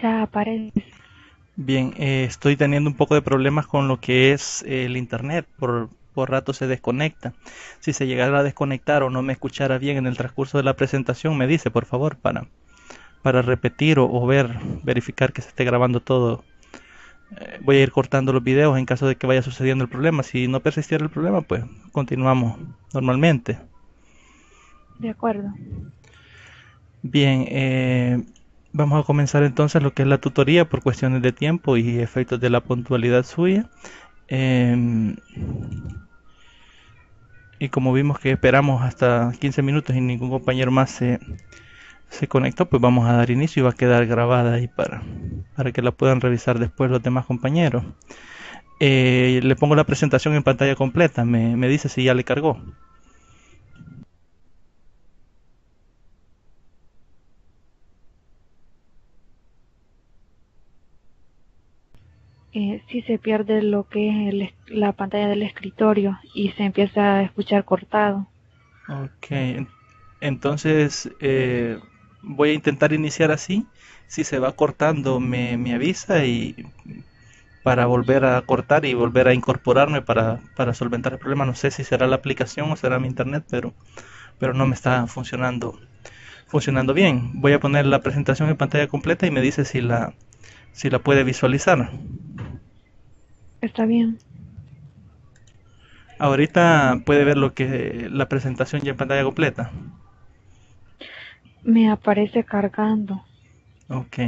Ya aparece. Bien, estoy teniendo un poco de problemas con lo que es el internet. Por rato se desconecta. Si se llegara a desconectar o no me escuchara bien en el transcurso de la presentación, me dice, por favor, para repetir o verificar que se esté grabando todo. Voy a ir cortando los videos en caso de que vaya sucediendo el problema. Si no persistiera el problema, pues continuamos normalmente. De acuerdo. Bien, vamos a comenzar entonces lo que es la tutoría por cuestiones de tiempo y efectos de la puntualidad suya. Em, y como vimos que esperamos hasta 15 minutos y ningún compañero más se conectó, pues vamos a dar inicio y va a quedar grabada ahí para que la puedan revisar después los demás compañeros. Le pongo la presentación en pantalla completa, me dice si ya le cargó. Si se pierde lo que es la pantalla del escritorio y se empieza a escuchar cortado. Ok, entonces voy a intentar iniciar así. Si se va cortando, me avisa y para volver a cortar y volver a incorporarme para solventar el problema. No sé si será la aplicación o será mi internet, pero no me está funcionando bien. Voy a poner la presentación en pantalla completa y me dice si la puede visualizar. Está bien. Ahorita puede ver lo que la presentación ya en pantalla completa. Me aparece cargando. Ok,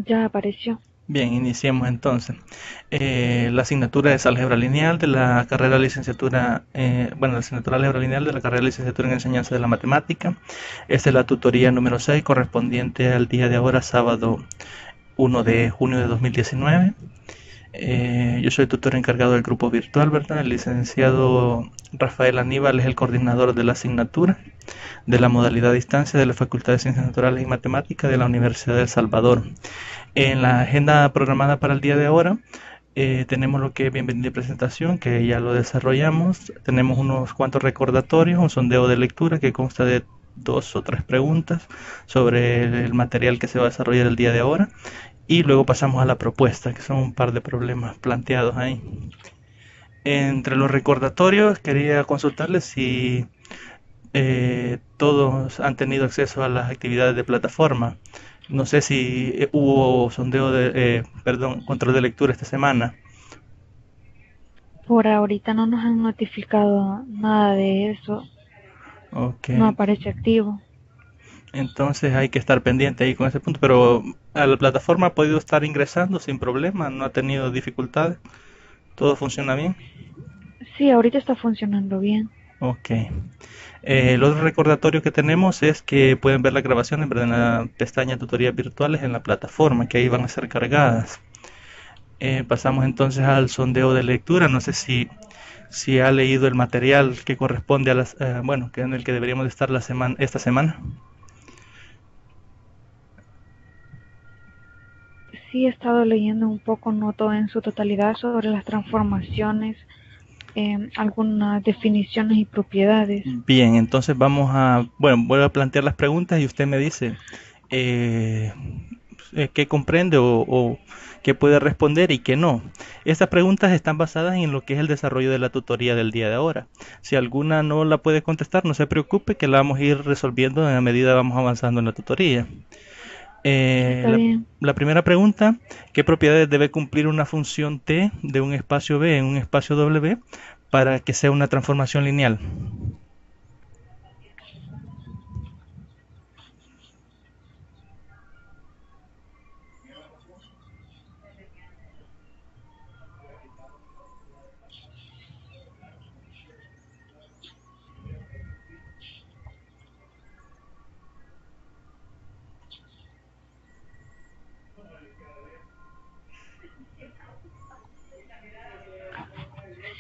Ya apareció. bien, iniciemos entonces. La asignatura es álgebra lineal de la carrera de licenciatura, bueno, la asignatura álgebra lineal de la carrera de licenciatura en enseñanza de la matemática. Esta es la tutoría número 6 correspondiente al día de ahora, sábado 1 de junio de 2019. Yo soy tutor encargado del grupo virtual, ¿verdad? El licenciado Rafael Aníbal es el coordinador de la asignatura de la modalidad a distancia de la Facultad de Ciencias Naturales y Matemáticas de la Universidad de El Salvador. En la agenda programada para el día de ahora tenemos lo que es bienvenida y presentación, que ya lo desarrollamos. Tenemos unos cuantos recordatorios, un sondeo de lectura que consta de dos o tres preguntas sobre el material que se va a desarrollar el día de ahora. Y luego pasamos a la propuesta, que son un par de problemas planteados ahí. Entre los recordatorios, quería consultarles si todos han tenido acceso a las actividades de plataforma. No sé si hubo perdón, control de lectura esta semana. Por ahorita no nos han notificado nada de eso. Ok, No aparece activo. entonces hay que estar pendiente ahí con ese punto, pero a la plataforma ha podido estar ingresando sin problema, no ha tenido dificultades, todo funciona bien. Sí, ahorita está funcionando bien. Ok. El otro recordatorio que tenemos es que pueden ver las grabaciones, ¿verdad? En la pestaña tutorías virtuales en la plataforma, que ahí van a ser cargadas. Pasamos entonces al sondeo de lectura. No sé si ha leído el material que corresponde a bueno, que en el que deberíamos de estar esta semana. Sí, he estado leyendo un poco, no todo en su totalidad, sobre las transformaciones, algunas definiciones y propiedades. Bien, entonces bueno, voy a plantear las preguntas y usted me dice eh, qué comprende o qué puede responder y qué no. Estas preguntas están basadas en lo que es el desarrollo de la tutoría del día de ahora. Si alguna no la puede contestar, no se preocupe que la vamos a ir resolviendo a medida que vamos avanzando en la tutoría. Está bien. La primera pregunta, ¿qué propiedades debe cumplir una función t de un espacio B en un espacio W para que sea una transformación lineal?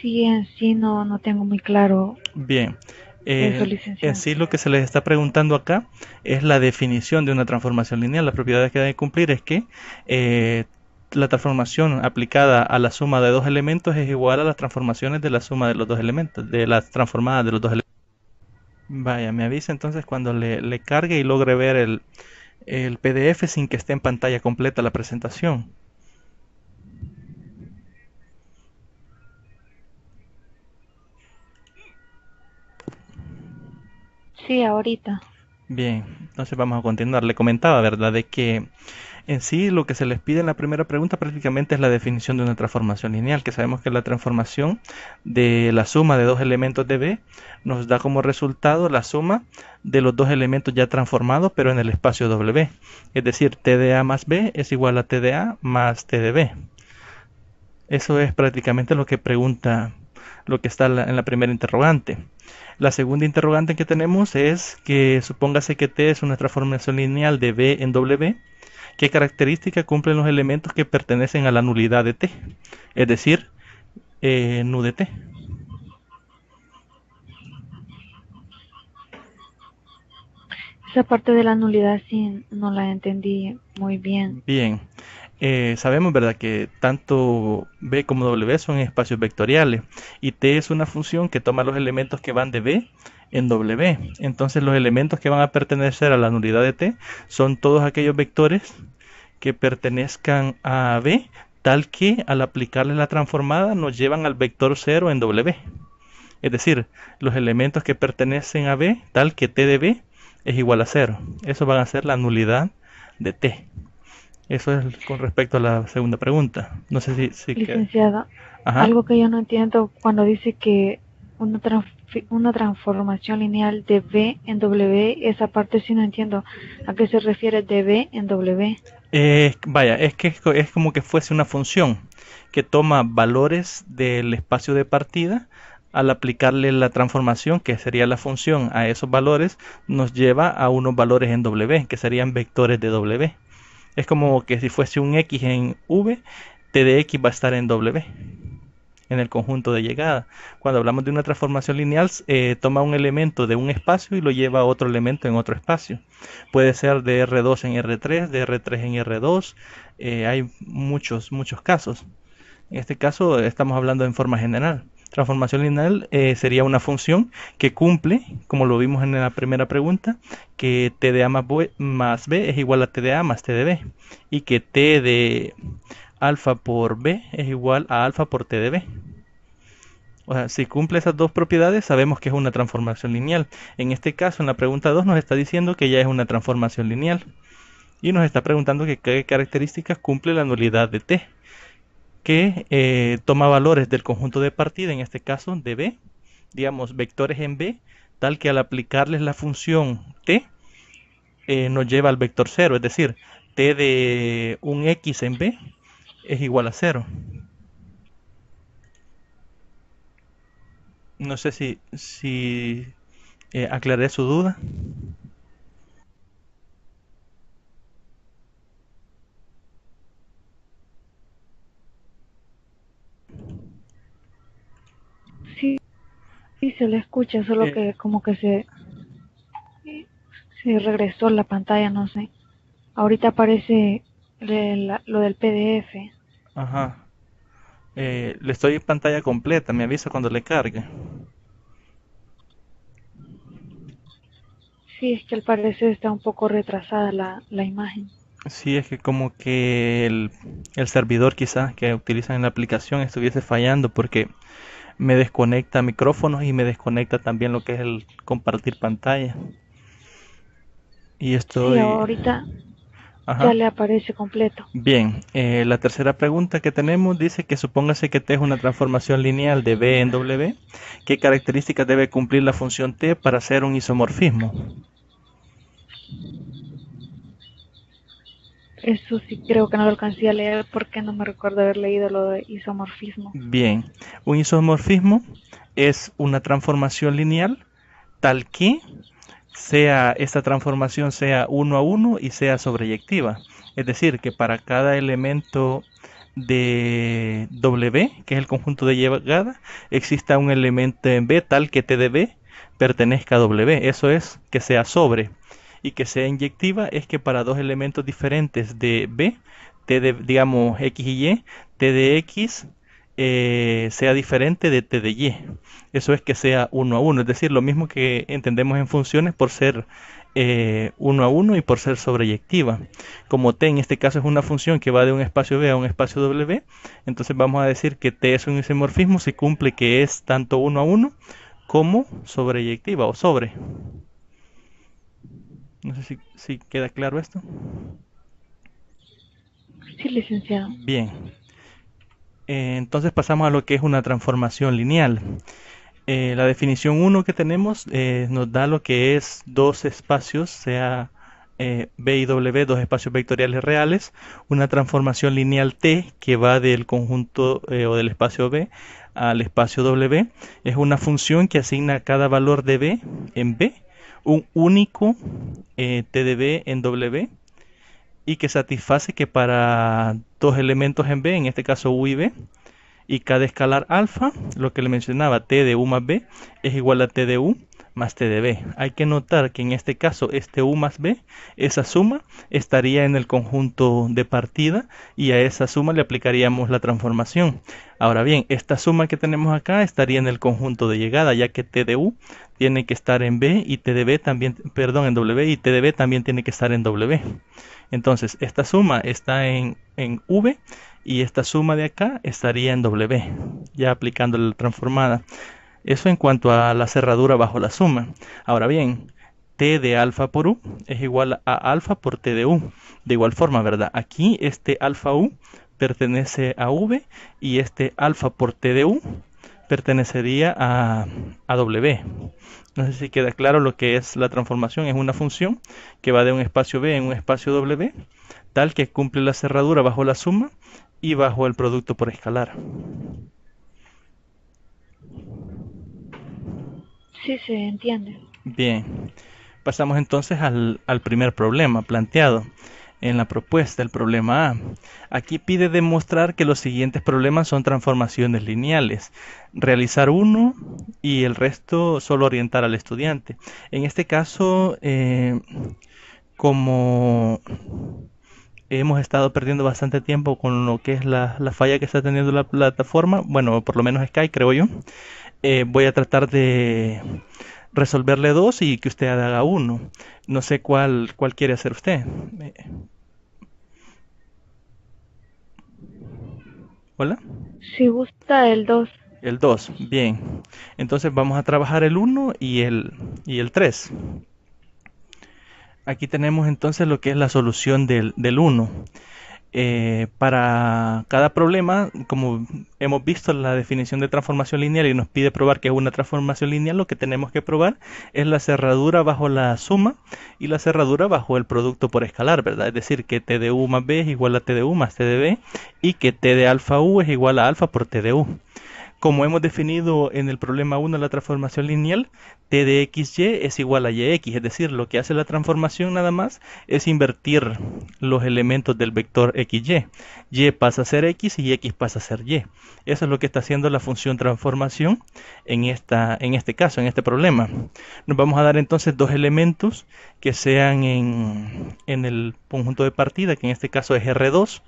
Sí, en sí no tengo muy claro Bien, eso, en licenciado. sí lo que se les está preguntando acá es la definición de una transformación lineal. Las propiedades que deben cumplir es que eh, la transformación aplicada a la suma de dos elementos es igual a las transformaciones de la suma de los dos elementos, de las transformadas de los dos elementos. Vaya, me avisa entonces cuando le cargue y logre ver el PDF sin que esté en pantalla completa la presentación. Sí, ahorita. Bien, entonces vamos a continuar. Le comentaba, ¿verdad?, de que en sí lo que se les pide en la primera pregunta prácticamente es la definición de una transformación lineal, que sabemos que la transformación de la suma de dos elementos de B nos da como resultado la suma de los dos elementos ya transformados, pero en el espacio W. Es decir, T de A más B es igual a T de A más T de B. Eso es prácticamente lo que pregunta, lo que está en la primera interrogante. La segunda interrogante que tenemos es que supóngase que T es una transformación lineal de B en W. ¿Qué característica cumplen los elementos que pertenecen a la nulidad de T? Es decir, nu de T. Esa parte de la nulidad sí no la entendí muy bien. Bien, sabemos, ¿verdad?, que tanto B como W son espacios vectoriales y T es una función que toma los elementos que van de B en W. Entonces los elementos que van a pertenecer a la nulidad de T son todos aquellos vectores que pertenezcan a B, tal que al aplicarle la transformada nos llevan al vector 0 en W. Es decir, los elementos que pertenecen a B, tal que T de B es igual a 0. Eso van a ser la nulidad de T. Eso es con respecto a la segunda pregunta. No sé si que... Licenciada, Ajá. algo que yo no entiendo cuando dice que una transformación lineal de B en W, esa parte sí no entiendo. ¿A qué se refiere de B en W? Vaya, es que es como que fuese una función que toma valores del espacio de partida. Al aplicarle la transformación, que sería la función, a esos valores, nos lleva a unos valores en W, que serían vectores de W. Es como que si fuese un X en V, T de X va a estar en W, en el conjunto de llegada. Cuando hablamos de una transformación lineal, toma un elemento de un espacio y lo lleva a otro elemento en otro espacio. Puede ser de R2 en R3, de R3 en R2. Hay muchos casos. En este caso estamos hablando en forma general. Transformación lineal sería una función que cumple, como lo vimos en la primera pregunta, que T de A más B es igual a T de A más T de B, y que T de alfa por B es igual a alfa por T de B. O sea, si cumple esas dos propiedades, sabemos que es una transformación lineal. En este caso, en la pregunta 2 nos está diciendo que ya es una transformación lineal. Y nos está preguntando que qué características cumple la nulidad de T, que toma valores del conjunto de partida, en este caso de B, digamos vectores en B, tal que al aplicarles la función T, nos lleva al vector 0, es decir, T de un X en B es igual a 0. No sé si aclaré su duda. Sí, sí se le escucha, solo Eh, que como que se regresó la pantalla, no sé. Ahorita aparece lo del PDF. ajá. Le estoy en pantalla completa, me avisa cuando le cargue. Sí, es que al parecer está un poco retrasada la imagen. Sí, es que como que el servidor quizás que utilizan en la aplicación estuviese fallando porque me desconecta micrófonos y me desconecta también lo que es el compartir pantalla. Y Sí, estoy... ahorita ya Ajá. le aparece completo. Bien, la tercera pregunta que tenemos dice que supóngase que T es una transformación lineal de B en W. ¿Qué características debe cumplir la función T para ser un isomorfismo? Eso sí creo que no lo alcancé a leer porque no me recuerdo haber leído lo de isomorfismo. Bien, un isomorfismo es una transformación lineal tal que esta transformación sea 1 a 1 y sea sobreyectiva. Es decir, que para cada elemento de W, que es el conjunto de llegada, exista un elemento en B tal que T de B pertenezca a W. Eso es que sea sobre. Y que sea inyectiva es que para dos elementos diferentes de B, T de, digamos, X y Y, T de X sea diferente de T de Y. Eso es que sea 1 a 1, es decir, lo mismo que entendemos en funciones por ser 1 a 1 y por ser sobreyectiva. Como T en este caso es una función que va de un espacio B a un espacio W, entonces vamos a decir que T es un isomorfismo si cumple que es tanto 1 a 1 como sobreyectiva o sobre. No sé si queda claro esto. Sí, licenciado. Bien. Entonces pasamos a lo que es una transformación lineal. La definición 1 que tenemos nos da lo que es dos espacios, sea B y W, dos espacios vectoriales reales, una transformación lineal T que va del conjunto o del espacio B al espacio W. Es una función que asigna cada valor de B en B un único T de B en W y que satisface que para dos elementos en B, en este caso U y B, y cada escalar alfa, lo que le mencionaba, T de U más B, es igual a T de U más T de B. Hay que notar que en este caso este U más B, esa suma estaría en el conjunto de partida y a esa suma le aplicaríamos la transformación. Ahora bien, esta suma que tenemos acá estaría en el conjunto de llegada, ya que T de U tiene que estar en B y T de B también, perdón, en W, y T de B también tiene que estar en W. Entonces, esta suma está en V y esta suma de acá estaría en W, ya aplicando la transformada. Eso en cuanto a la cerradura bajo la suma. Ahora bien, T de alfa por U es igual a alfa por T de U. De igual forma, ¿verdad? Aquí este alfa U pertenece a V y este alfa por T de U pertenecería a W. No sé si queda claro lo que es la transformación. Es una función que va de un espacio B en un espacio W, tal que cumple la cerradura bajo la suma y bajo el producto por escalar. Sí, se entiende. Bien, pasamos entonces al primer problema planteado en la propuesta, el problema A. Aquí pide demostrar que los siguientes problemas son transformaciones lineales. Realizar uno y el resto solo orientar al estudiante. En este caso, como hemos estado perdiendo bastante tiempo con lo que es la falla que está teniendo la plataforma, bueno, por lo menos Skype, creo yo, voy a tratar de resolverle dos y que usted haga uno. No sé cuál quiere hacer usted. ¿Hola? Si gusta el 2. El 2, bien. Entonces vamos a trabajar el 1 y el 3. Aquí tenemos entonces lo que es la solución del 1. Para cada problema, como hemos visto la definición de transformación lineal y nos pide probar que es una transformación lineal, lo que tenemos que probar es la cerradura bajo la suma y la cerradura bajo el producto por escalar, ¿verdad? Es decir, que T de U más B es igual a T de U más T de B y que T de alfa U es igual a alfa por T de U. Como hemos definido en el problema 1 la transformación lineal, T de XY es igual a YX, es decir, lo que hace la transformación nada más es invertir los elementos del vector XY. Y pasa a ser X y X pasa a ser Y. Eso es lo que está haciendo la función transformación en este caso, en este problema. Nos vamos a dar entonces dos elementos que sean en el conjunto de partida, que en este caso es R2.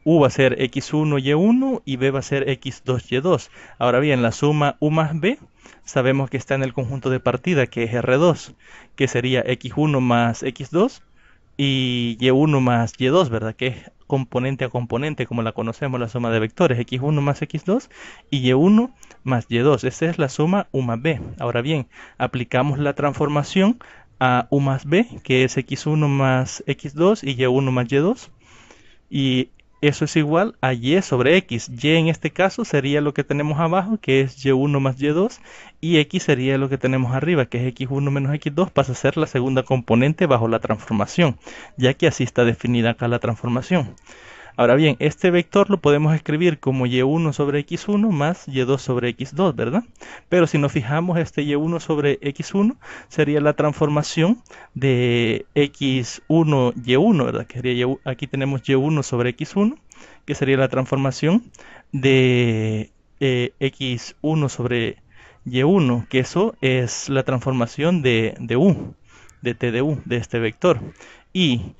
U va a ser x1, y1 y B va a ser x2, y2. Ahora bien, la suma U más B sabemos que está en el conjunto de partida, que es R2, que sería x1 más x2 y y1 más y2, ¿verdad? Que es componente a componente, como la conocemos, la suma de vectores, x1 más x2 y y1 más y2. Esa es la suma U más B. Ahora bien, aplicamos la transformación a U más B, que es x1 más x2 y y1 más y2. Y eso es igual a y sobre x. Y en este caso sería lo que tenemos abajo, que es y1 más y2, y x sería lo que tenemos arriba, que es x1 menos x2, pasa a ser la segunda componente bajo la transformación, ya que así está definida acá la transformación. Ahora bien, este vector lo podemos escribir como y1 sobre x1 más y2 sobre x2, ¿verdad? Pero si nos fijamos, este y1 sobre x1 sería la transformación de x1 y1, ¿verdad? Que sería aquí tenemos y1 sobre x1 que sería la transformación de x1 sobre y1, que eso es la transformación de u, de t de u, de este vector. Y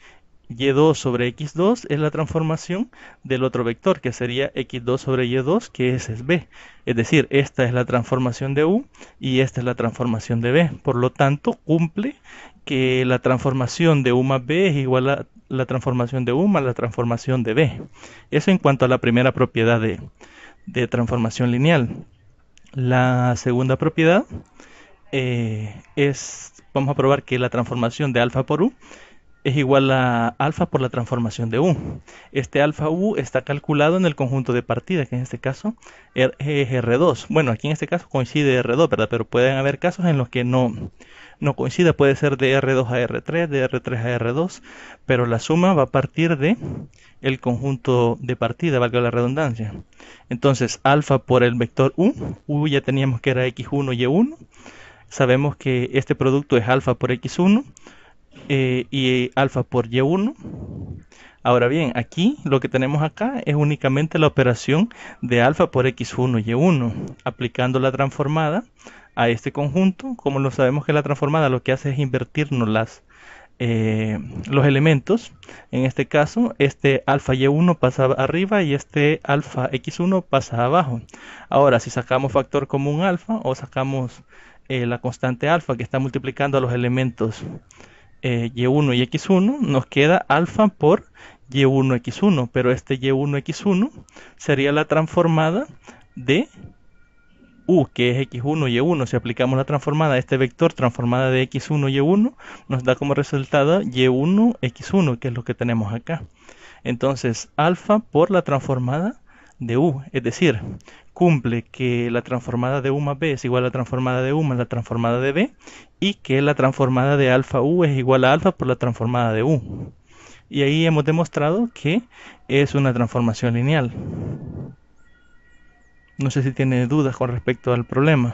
y2 sobre x2 es la transformación del otro vector, que sería x2 sobre y2, que ese es b. Es decir, esta es la transformación de u y esta es la transformación de b. Por lo tanto, cumple que la transformación de u más b es igual a la transformación de u más la transformación de b. Eso en cuanto a la primera propiedad de transformación lineal. La segunda propiedad vamos a probar que la transformación de alfa por u es igual a alfa por la transformación de u. Este alfa u está calculado en el conjunto de partida, que en este caso es R2. Bueno, aquí en este caso coincide R2, ¿verdad? Pero pueden haber casos en los que no coincida. Puede ser de R2 a R3, de R3 a R2, pero la suma va a partir de el conjunto de partida, valga la redundancia. Entonces, alfa por el vector u ya teníamos que era x1 y1. Sabemos que este producto es alfa por x1 y alfa por y1. Ahora bien, aquí lo que tenemos acá es únicamente la operación de alfa por x1 y1, aplicando la transformada a este conjunto. Como lo sabemos que la transformada lo que hace es invertirnos los elementos. En este caso, este alfa y1 pasa arriba y este alfa x1 pasa abajo. Ahora, si sacamos factor común alfa o sacamos la constante alfa que está multiplicando a los elementos y1 y x1, nos queda alfa por y1x1, pero este y1x1 sería la transformada de u, que es x1 y1. Si aplicamos la transformada a este vector transformada de x1 y1, nos da como resultado y1x1, que es lo que tenemos acá. Entonces, alfa por la transformada de u, es decir, cumple que la transformada de u más b es igual a la transformada de u más la transformada de b, y que la transformada de alfa u es igual a alfa por la transformada de u. Y ahí hemos demostrado que es una transformación lineal. No sé si tiene dudas con respecto al problema.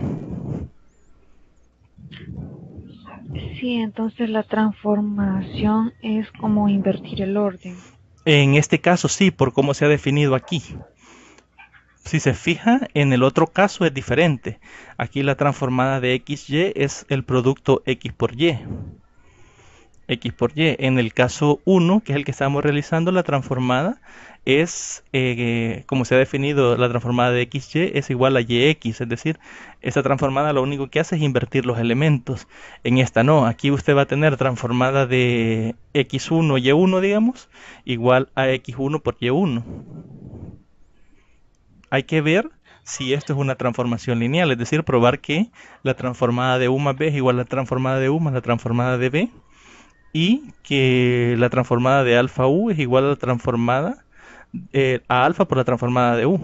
Sí, entonces la transformación es como invertir el orden. En este caso sí, por cómo se ha definido aquí. Si se fija, en el otro caso es diferente. Aquí la transformada de xy es el producto x por y. X por y. En el caso 1, que es el que estamos realizando, la transformada es, como se ha definido, la transformada de xy es igual a yx, es decir, esta transformada lo único que hace es invertir los elementos. En esta no, aquí usted va a tener transformada de x1 y1, digamos, igual a x1 por y1. Hay que ver si esto es una transformación lineal, es decir, probar que la transformada de u más b es igual a la transformada de u más la transformada de b, y que la transformada de alfa u es igual a la transformada a alfa por la transformada de u.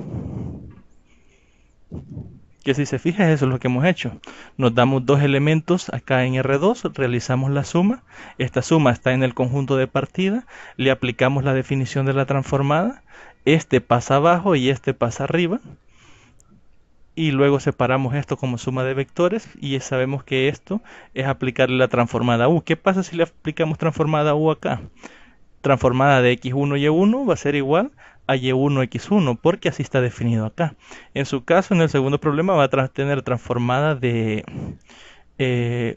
Que si se fija, eso es lo que hemos hecho. Nos damos dos elementos acá en R2, realizamos la suma. Esta suma está en el conjunto de partida, le aplicamos la definición de la transformada. Este pasa abajo y este pasa arriba. Y luego separamos esto como suma de vectores y sabemos que esto es aplicarle la transformada u. ¿Qué pasa si le aplicamos transformada u acá? Transformada de x1 y1 va a ser igual a y1 x1, porque así está definido acá. En su caso, en el segundo problema va a tener transformada de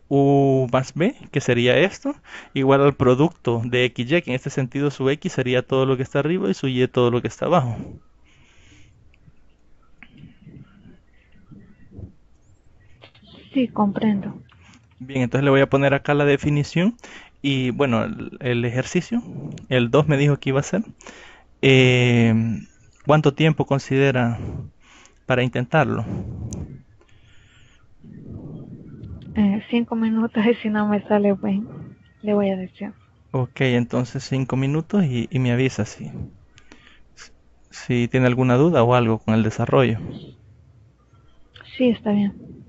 u más b, que sería esto, igual al producto de xy, que en este sentido su x sería todo lo que está arriba y su y todo lo que está abajo. Sí, comprendo. Bien, entonces le voy a poner acá la definición y bueno, el ejercicio, el 2 me dijo que iba a ser. Eh, ¿Cuánto tiempo considera para intentarlo? 5 minutos y si no me sale bien, le voy a decir. Ok, entonces 5 minutos y me avisa si tiene alguna duda o algo con el desarrollo. Sí, está bien.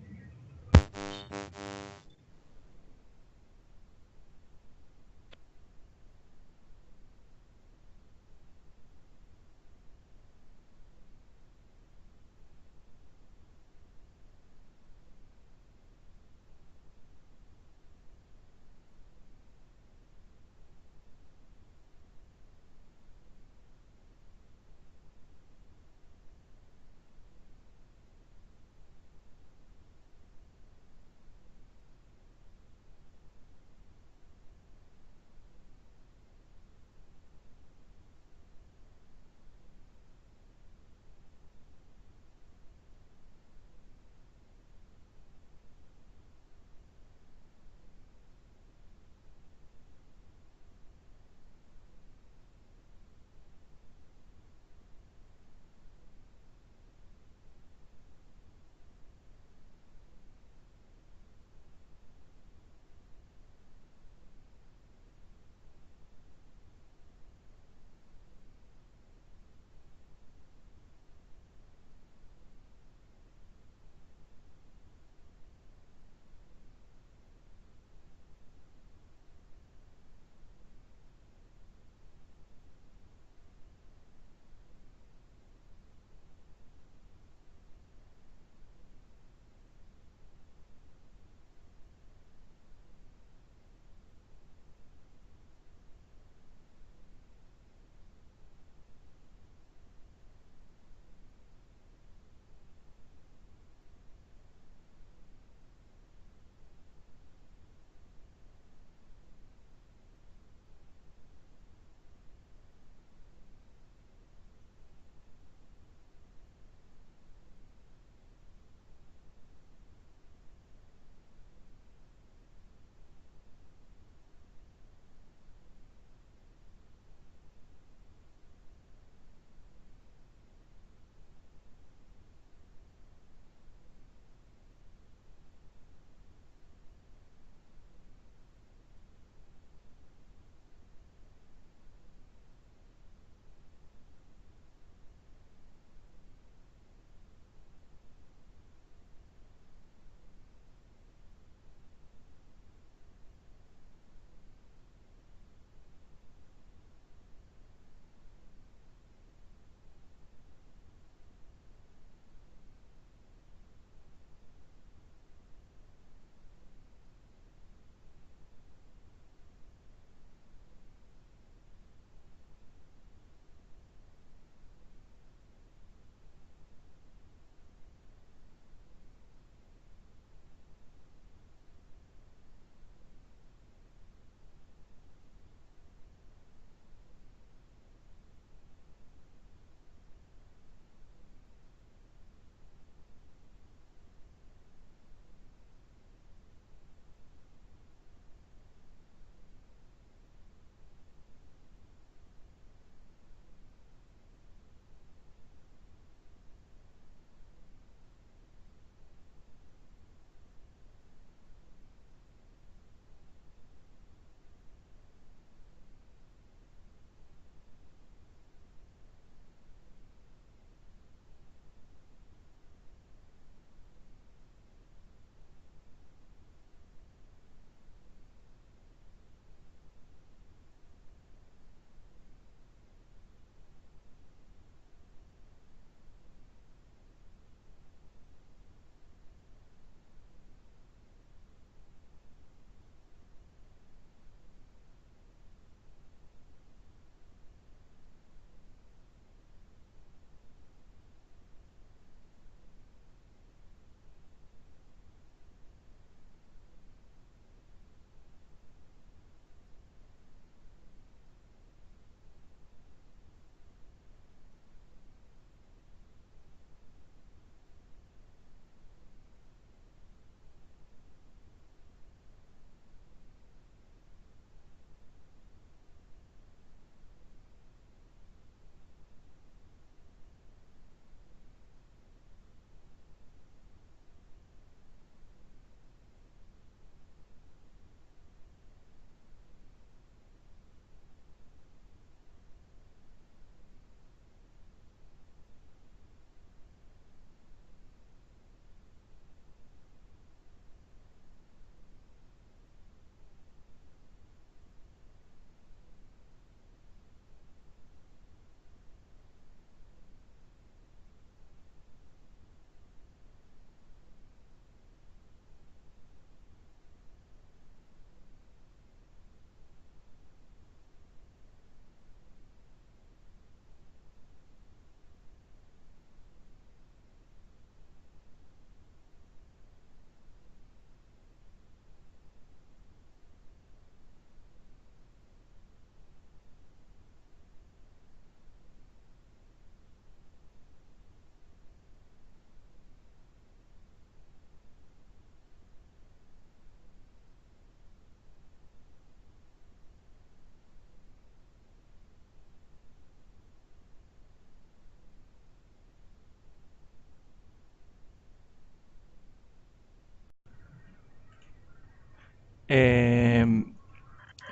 Eh,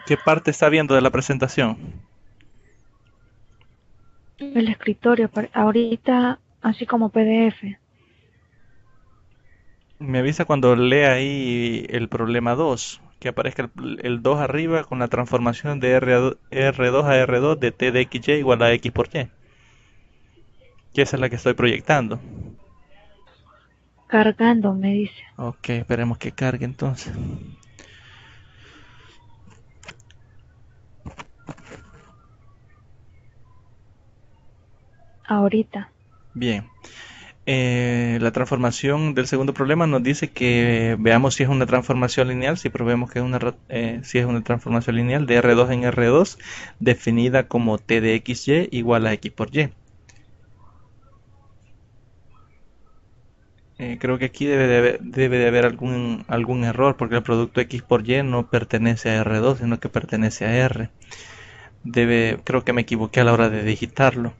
¿Qué parte está viendo de la presentación? El escritorio, ahorita, así como PDF. Me avisa cuando lea ahí el problema 2, que aparezca el 2 arriba con la transformación de R2 a R2 de T de XY igual a X por Y, que esa es la que estoy proyectando. Cargando, me dice. Ok, esperemos que cargue entonces. Ahorita. Bien. La transformación del segundo problema nos dice que veamos si es una transformación lineal, si probemos que si es una transformación lineal de R2 en R2 definida como T de XY igual a X por Y. Creo que aquí debe de haber algún error porque el producto X por Y no pertenece a R2 sino que pertenece a R. Creo que me equivoqué a la hora de digitarlo.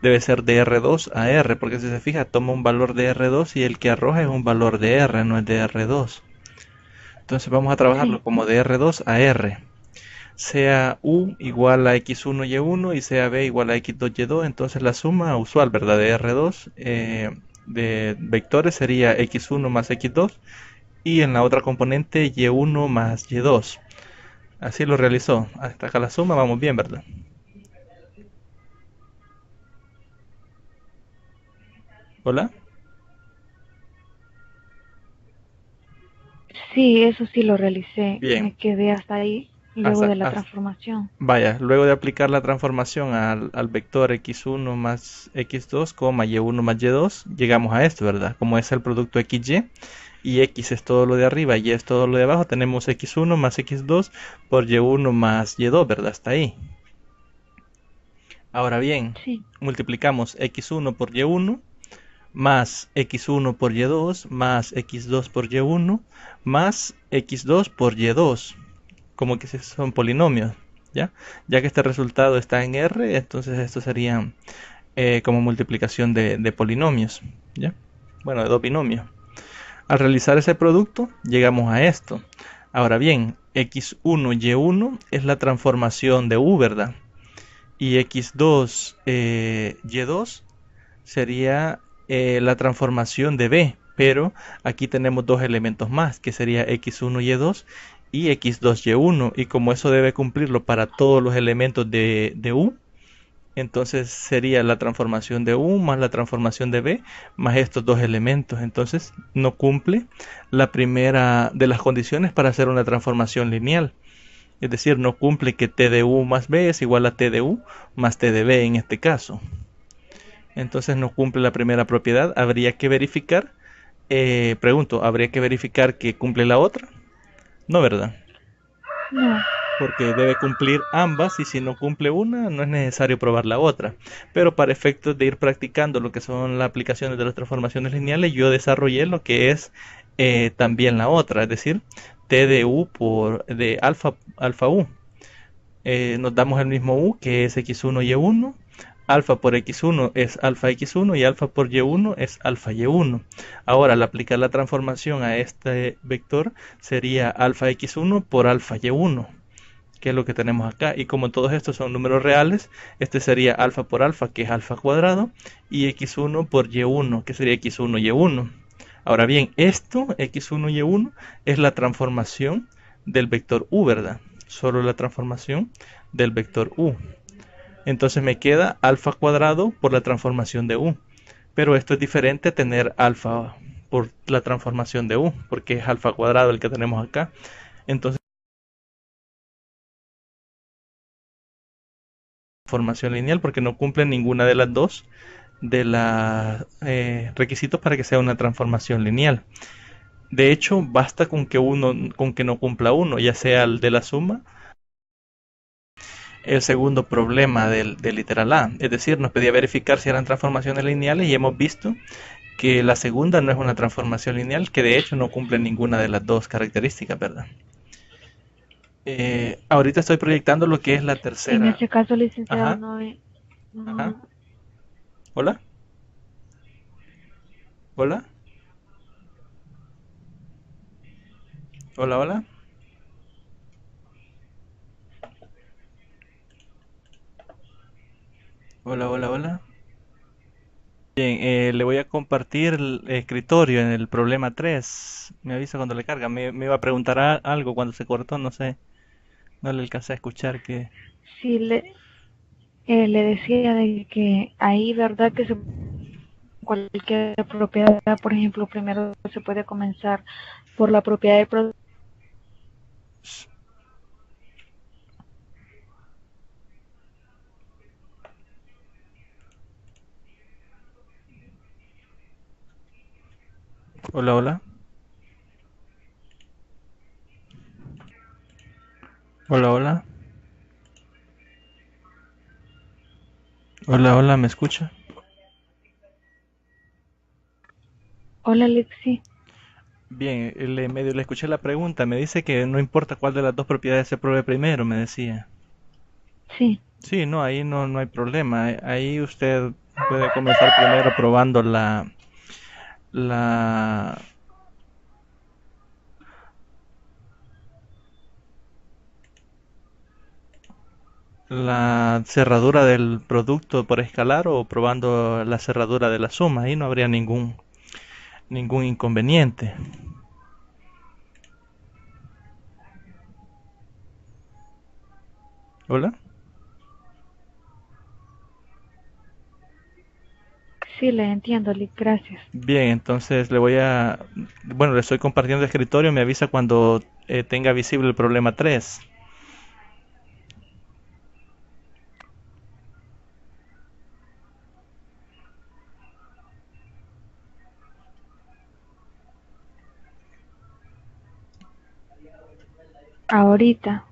Debe ser de R2 a R, porque si se fija, toma un valor de R2 y el que arroja es un valor de R, no es de R2. Entonces vamos a trabajarlo Sí, como de R2 a R. Sea U igual a X1 Y1 y sea B igual a X2 Y2, entonces la suma usual, ¿verdad? De R2 de vectores sería X1 más X2 y en la otra componente Y1 más Y2. Así lo realizó. Hasta acá la suma, vamos bien, ¿verdad? Hola. sí, eso sí lo realicé. Bien. Me quedé hasta ahí luego Hasta, de la hasta- transformación. Vaya, luego de aplicar la transformación al vector x1 más x2, y1 más y2, llegamos a esto, ¿verdad? Como es el producto xy y x es todo lo de arriba y es todo lo de abajo, tenemos x1 más x2 por y1 más y2, ¿verdad? Hasta ahí. Ahora bien, Sí, multiplicamos x1 por y1 más x1 por y2 más x2 por y1 más x2 por y2, como que son polinomios, ¿ya? Ya que este resultado está en R, entonces esto sería como multiplicación de polinomios, ¿ya? Bueno, de dos binomios. Al realizar ese producto, llegamos a esto. Ahora bien, x1 y1 es la transformación de u, ¿verdad? Y x2 y2 sería la transformación de b, pero aquí tenemos dos elementos más, que sería x1 y2 y x2 y1, y como eso debe cumplirlo para todos los elementos de u, entonces sería la transformación de u más la transformación de b más estos dos elementos. Entonces no cumple la primera de las condiciones para hacer una transformación lineal. Es decir, no cumple que t de u más b es igual a t de u más t de b en este caso. Entonces no cumple la primera propiedad. Habría que verificar, pregunto, ¿habría que verificar que cumple la otra? No, ¿verdad? no, Porque debe cumplir ambas y si no cumple una no es necesario probar la otra. Pero para efectos de ir practicando lo que son las aplicaciones de las transformaciones lineales, yo desarrollé lo que es también la otra, es decir, t de u por de alfa u. Nos damos el mismo u que es x1 y1, alfa por x1 es alfa x1 y alfa por y1 es alfa y1. Ahora al aplicar la transformación a este vector sería alfa x1 por alfa y1, que es lo que tenemos acá. Y como todos estos son números reales, este sería alfa por alfa, que es alfa cuadrado, y x1 por y1, que sería x1 y1. Ahora bien, esto, x1 y1, es la transformación del vector u, ¿verdad? Solo la transformación del vector u. Entonces me queda alfa cuadrado por la transformación de u. Pero esto es diferente a tener alfa por la transformación de u, porque es alfa cuadrado el que tenemos acá. Entonces formación lineal porque no cumple ninguna de las dos de los requisitos para que sea una transformación lineal. De hecho, basta con que no cumpla uno, ya sea el de la suma, el segundo problema del literal A. Es decir, nos pedía verificar si eran transformaciones lineales y hemos visto que la segunda no es una transformación lineal, que de hecho no cumple ninguna de las dos características, ¿verdad? Ahorita estoy proyectando lo que es la en tercera. ese caso, licenciado, Ajá, no, ajá. no, Hola, hola, hola, hola. Hola, hola, hola. Bien, le voy a compartir el escritorio en el problema 3. Me avisa cuando le carga. Me iba a preguntar algo cuando se cortó, no sé. No le alcancé a escuchar que... Sí, le decía de que ahí, ¿verdad? Que cualquier propiedad, por ejemplo, primero se puede comenzar por la propiedad del producto. Hola, hola. Hola, hola. Hola, hola, ¿me escucha? Hola, Alexi. Bien, medio le escuché la pregunta. Me dice que no importa cuál de las dos propiedades se pruebe primero, me decía. Sí, Sí, no, ahí no hay problema. Ahí usted puede comenzar primero probando la, la cerradura del producto por escalar o probando la cerradura de la suma. Ahí no habría ningún inconveniente. ¿Hola? sí, le entiendo, Lick, gracias. Bien, entonces bueno, le estoy compartiendo el escritorio, me avisa cuando tenga visible el problema 3. Ahorita,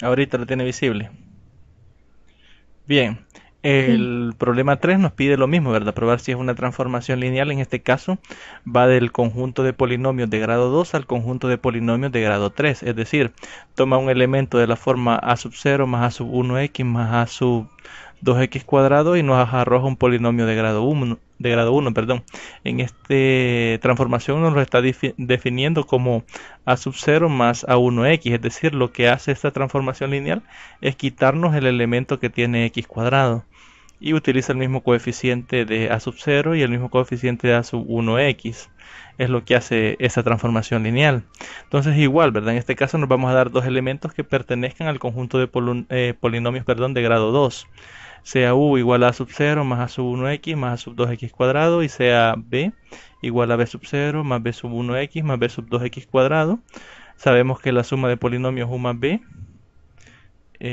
Ahorita lo tiene visible. Bien, sí, el problema 3 nos pide lo mismo, ¿verdad? Probar si es una transformación lineal. En este caso, va del conjunto de polinomios de grado 2 al conjunto de polinomios de grado 3. Es decir, toma un elemento de la forma a sub 0 más a sub 1x más a sub 2x cuadrado y nos arroja un polinomio de grado 1, perdón. En esta transformación nos lo está definiendo como a sub 0 más a 1x. Es decir, lo que hace esta transformación lineal es quitarnos el elemento que tiene x cuadrado y utiliza el mismo coeficiente de a sub 0 y el mismo coeficiente de a sub 1x. Es lo que hace esa transformación lineal. Entonces igual, ¿verdad? En este caso nos vamos a dar dos elementos que pertenezcan al conjunto de polinomios, perdón, de grado 2. Sea u igual a sub 0 más a sub 1x más a sub 2x cuadrado y sea b igual a b sub 0 más b sub 1x más b sub 2x cuadrado. Sabemos que la suma de polinomios es u más b.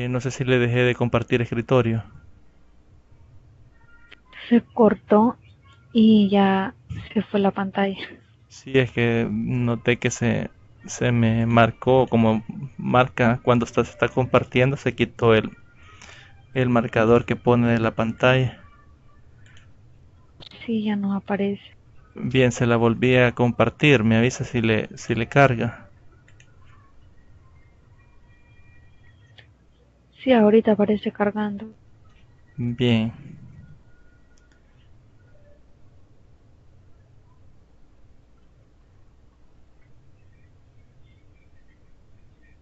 No sé si le dejé de compartir escritorio. se cortó y ya se fue la pantalla. Sí, es que noté que se me marcó como marca cuando se está compartiendo, se quitó el marcador que pone de la pantalla. Sí, ya no aparece. Bien, se la volví a compartir, me avisa si le carga. Sí, ahorita aparece cargando. Bien,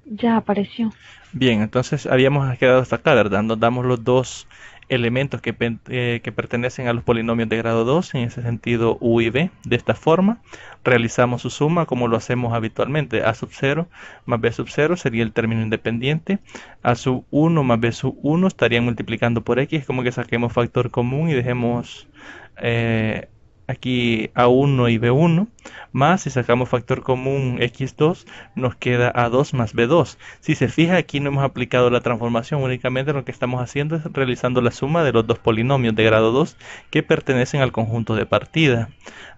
Ya apareció. bien, entonces habíamos quedado hasta acá, ¿verdad? Nos damos los dos elementos que pertenecen a los polinomios de grado 2, en ese sentido u y b, de esta forma. Realizamos su suma como lo hacemos habitualmente. A sub 0 más b sub 0 sería el término independiente. A sub 1 más b sub 1 estarían multiplicando por x, como que saquemos factor común y dejemos eh, aquí a1 y b1, más si sacamos factor común x2, nos queda a2 más b2. Si se fija, aquí no hemos aplicado la transformación, únicamente lo que estamos haciendo es realizando la suma de los dos polinomios de grado 2 que pertenecen al conjunto de partida.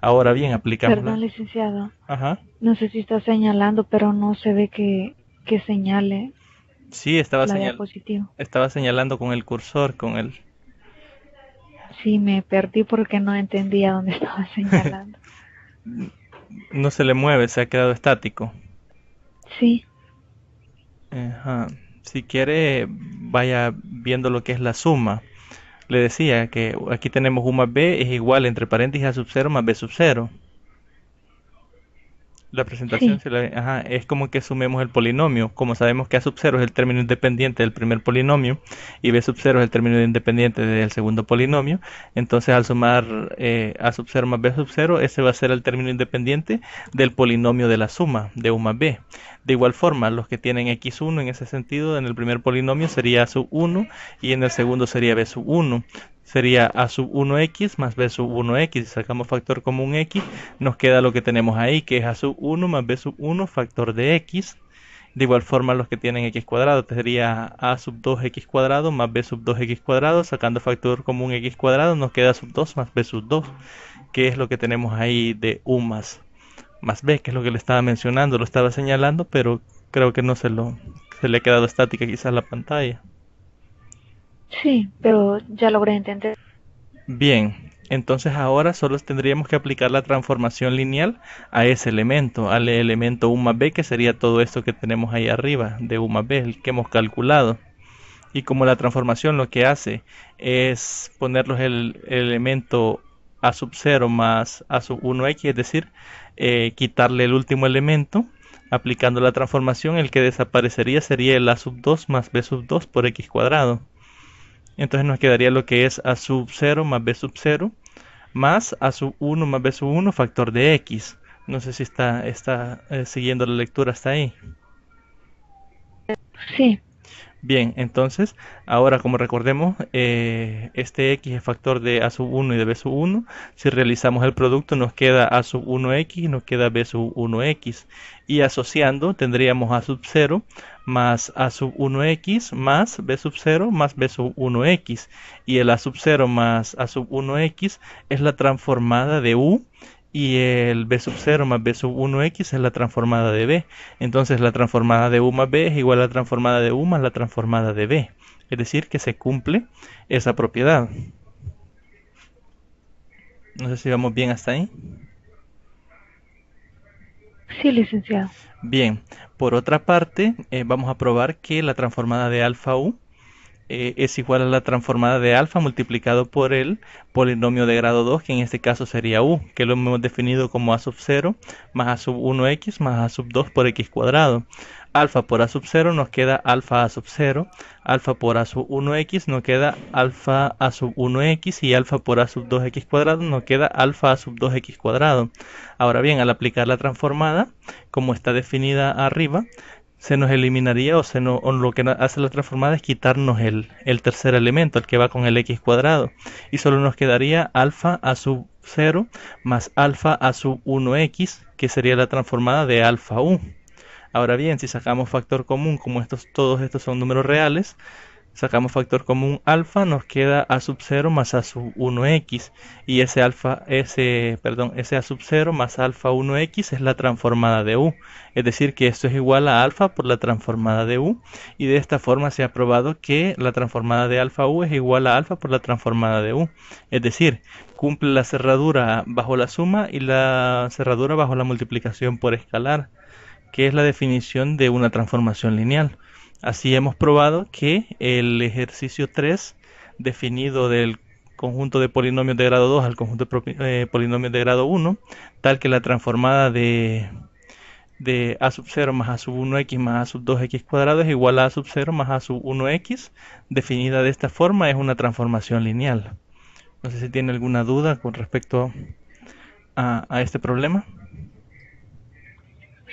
Ahora bien, aplicamos Perdón, la... licenciado. Ajá. No sé si está señalando, pero no se ve que señale Sí, la diapositiva. estaba señalando con el cursor, Sí, me perdí porque no entendía dónde estaba señalando. no se le mueve, se ha quedado estático. Sí, Ajá. Si quiere, vaya viendo lo que es la suma. Le decía que aquí tenemos u más b es igual entre paréntesis a sub 0 más b sub 0. La presentación Sí, ajá, es como que sumemos el polinomio. Como sabemos que A sub 0 es el término independiente del primer polinomio y B sub 0 es el término independiente del segundo polinomio, entonces al sumar A sub 0 más B sub 0, ese va a ser el término independiente del polinomio de la suma de U más B. De igual forma, los que tienen x1 en ese sentido, en el primer polinomio sería A sub 1 y en el segundo sería B sub 1. Sería A sub 1x más B sub 1x. Si sacamos factor común x, nos queda lo que tenemos ahí, que es A sub 1 más B sub 1 factor de x. De igual forma, los que tienen x cuadrado, sería A sub 2x cuadrado más B sub 2x cuadrado. Sacando factor común x cuadrado, nos queda A sub 2 más B sub 2, que es lo que tenemos ahí de U más B, que es lo que le estaba mencionando, lo estaba señalando, pero creo que no se le ha quedado estática quizás la pantalla. sí, pero ya logré entender. Bien, entonces ahora solo tendríamos que aplicar la transformación lineal a ese elemento, al elemento U más B, que sería todo esto que tenemos ahí arriba de U más B, el que hemos calculado. Y como la transformación lo que hace es ponerlos el elemento A sub 0 más A sub 1x, es decir, quitarle el último elemento, aplicando la transformación, el que desaparecería sería el A sub 2 más B sub 2 por x cuadrado. Entonces nos quedaría lo que es A sub 0 más B sub 0 más A sub 1 más B sub 1 factor de x. No sé si está siguiendo la lectura hasta ahí. Sí, Bien, entonces, ahora como recordemos, este x es factor de A sub 1 y de B sub 1. Si realizamos el producto nos queda A sub 1x y nos queda B sub 1x. Y asociando tendríamos A sub 0 más A sub 1x más B sub 0 más B sub 1x. Y el A sub 0 más A sub 1x es la transformada de U. Y el B sub 0 más B sub 1x es la transformada de B. Entonces la transformada de U más B es igual a la transformada de U más la transformada de B. Es decir, que se cumple esa propiedad. No sé si vamos bien hasta ahí. sí, licenciado. Bien, por otra parte, vamos a probar que la transformada de alfa U es igual a la transformada de alfa multiplicado por el polinomio de grado 2, que en este caso sería u, que lo hemos definido como a sub 0 más a sub 1x más a sub 2 por x cuadrado. Alfa por a sub 0 nos queda alfa a sub 0, alfa por a sub 1x nos queda alfa a sub 1x y alfa por a sub 2x cuadrado nos queda alfa a sub 2x cuadrado. Ahora bien, al aplicar la transformada, como está definida arriba, se nos eliminaría o lo que hace la transformada es quitarnos el tercer elemento, el que va con el x cuadrado, y solo nos quedaría alfa a sub 0 más alfa a sub 1x, que sería la transformada de alfa u. Ahora bien, si sacamos factor común, como todos estos son números reales, sacamos factor común alfa, nos queda a sub 0 más a sub 1x, y ese a sub 0 más alfa 1x es la transformada de u, es decir que esto es igual a alfa por la transformada de u, y de esta forma se ha probado que la transformada de alfa u es igual a alfa por la transformada de u, es decir, cumple la cerradura bajo la suma y la cerradura bajo la multiplicación por escalar, que es la definición de una transformación lineal. Así hemos probado que el ejercicio 3, definido del conjunto de polinomios de grado 2 al conjunto de polinomios de grado 1, tal que la transformada de a sub 0 más a sub 1x más a sub 2x cuadrado es igual a sub 0 más a sub 1x, definida de esta forma, es una transformación lineal. No sé si tiene alguna duda con respecto a este problema.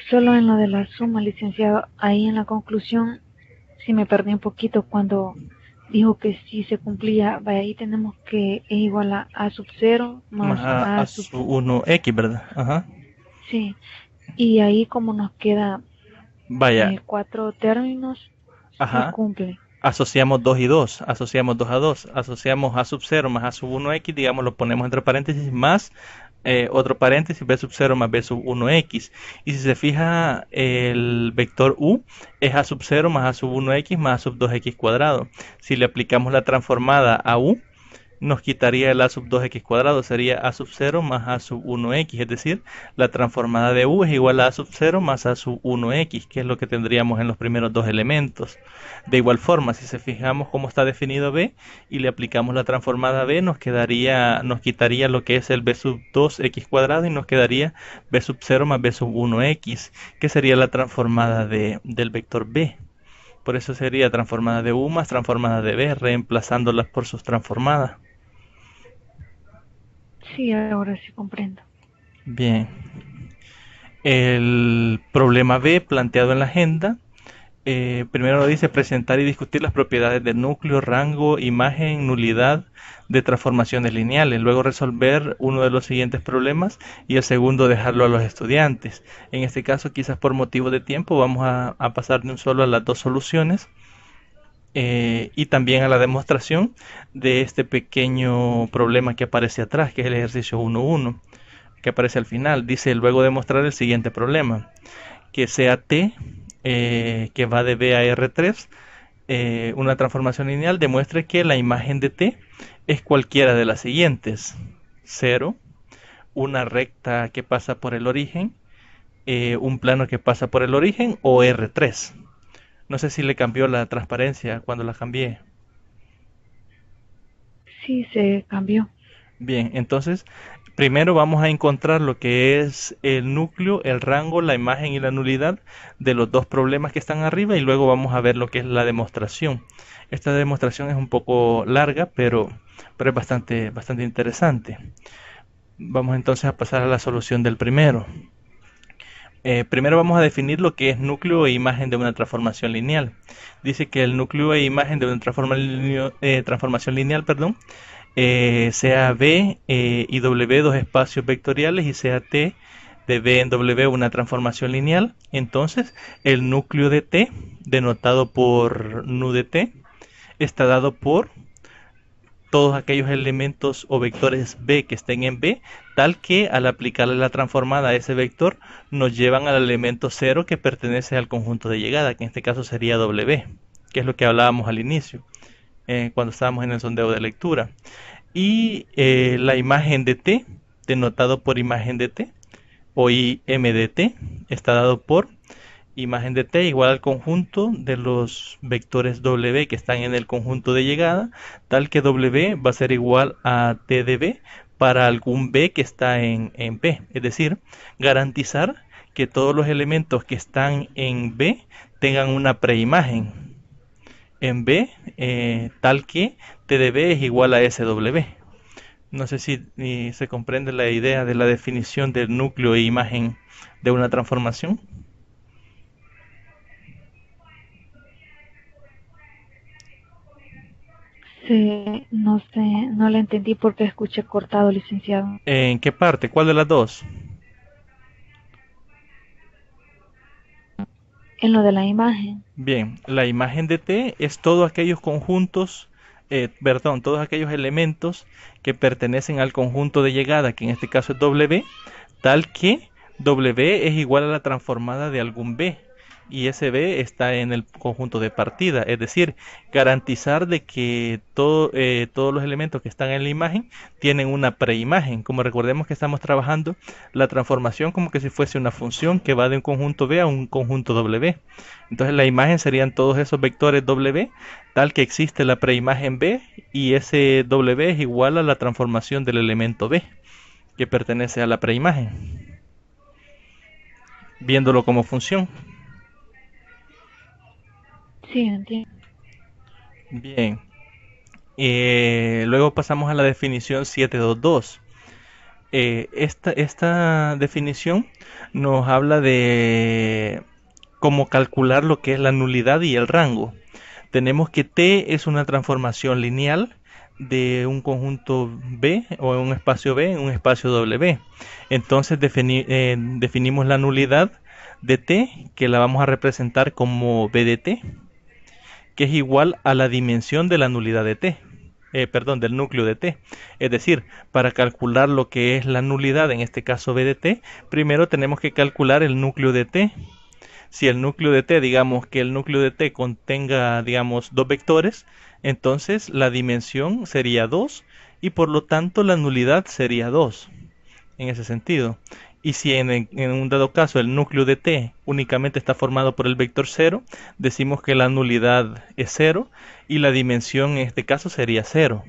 Solo en lo de la suma, licenciado, ahí en la conclusión sí me perdí un poquito cuando dijo que si se cumplía, vaya, ahí tenemos que es igual a sub 0 Más más a a sub... sub 1x, ¿verdad? Ajá. Sí, y ahí como nos queda Vaya, 4 términos, sí ajá. cumple. Asociamos 2 y 2, asociamos 2 a 2, asociamos a sub 0 más a sub 1x, digamos, lo ponemos entre paréntesis, más otro paréntesis, b sub 0 más b sub 1x. Y si se fija, el vector u es a sub 0 más a sub 1x más a sub 2x cuadrado. Si le aplicamos la transformada a u, nos quitaría el a sub 2x cuadrado, sería a sub 0 más a sub 1x, es decir, la transformada de u es igual a sub 0 más a sub 1x, que es lo que tendríamos en los primeros dos elementos. De igual forma, si se fijamos cómo está definido b y le aplicamos la transformada b, nos quitaría lo que es el b sub 2x cuadrado y nos quedaría b sub 0 más b sub 1x, que sería la transformada del vector b. Por eso sería transformada de u más transformada de b, reemplazándolas por sus transformadas. Sí, ahora sí comprendo. Bien. El problema B planteado en la agenda, primero dice presentar y discutir las propiedades del núcleo, rango, imagen, nulidad de transformaciones lineales. Luego resolver uno de los siguientes problemas y el segundo dejarlo a los estudiantes. En este caso, quizás por motivo de tiempo, vamos a pasar de un solo a las dos soluciones. Y también a la demostración de este pequeño problema que aparece atrás, que es el ejercicio 1.1, que aparece al final. Dice, luego demostrar el siguiente problema, que sea t, que va de b a r3, una transformación lineal, demuestre que la imagen de t es cualquiera de las siguientes: 0, una recta que pasa por el origen, un plano que pasa por el origen, o r3. No sé si le cambió la transparencia cuando la cambié. Sí, se cambió. Bien, entonces primero vamos a encontrar lo que es el núcleo, el rango, la imagen y la nulidad de los dos problemas que están arriba, y luego vamos a ver lo que es la demostración. Esta demostración es un poco larga, pero es bastante interesante. Vamos entonces a pasar a la solución del primero. Primero vamos a definir lo que es núcleo e imagen de una transformación lineal. Dice que el núcleo e imagen de una transformación lineal, sea B y W dos espacios vectoriales y sea T de B en W una transformación lineal. Entonces el núcleo de T, denotado por nu de T, está dado por todos aquellos elementos o vectores B que estén en B, tal que al aplicarle la transformada a ese vector nos llevan al elemento 0 que pertenece al conjunto de llegada, que en este caso sería W, que es lo que hablábamos al inicio, cuando estábamos en el sondeo de lectura. Y la imagen de T, denotado por imagen de T, o IM de T, está dado por imagen de T igual al conjunto de los vectores W que están en el conjunto de llegada, tal que W va a ser igual a T de B para algún B que está en B. Es decir, garantizar que todos los elementos que están en B tengan una preimagen en B, tal que T de B es igual a SW. No sé si se comprende la idea de la definición del núcleo e imagen de una transformación. No sé, no lo entendí porque escuché cortado, licenciado. ¿En qué parte? ¿Cuál de las dos? En lo de la imagen. Bien, la imagen de T es todos aquellos conjuntos, todos aquellos elementos que pertenecen al conjunto de llegada, que en este caso es W, tal que W es igual a la transformada de algún B, y ese B está en el conjunto de partida, es decir, garantizar de que todos los elementos que están en la imagen tienen una preimagen. Como recordemos que estamos trabajando la transformación como que si fuese una función que va de un conjunto B a un conjunto W. Entonces la imagen serían todos esos vectores W, tal que existe la preimagen B y ese W es igual a la transformación del elemento B que pertenece a la preimagen, viéndolo como función. Sí, entiendo. Bien. Luego pasamos a la definición 722. Esta definición nos habla de cómo calcular lo que es la nulidad y el rango. Tenemos que T es una transformación lineal de un conjunto B o un espacio B en un espacio W. Entonces definimos la nulidad de T, que la vamos a representar como B de T, que es igual a la dimensión de la nulidad de T, del núcleo de T. Es decir, para calcular lo que es la nulidad, en este caso B de T, primero tenemos que calcular el núcleo de T. Si el núcleo de T, digamos que el núcleo de T contenga, digamos, dos vectores, entonces la dimensión sería 2 y por lo tanto la nulidad sería 2 en ese sentido. Y si en un dado caso el núcleo de T únicamente está formado por el vector 0, decimos que la nulidad es 0 y la dimensión en este caso sería 0.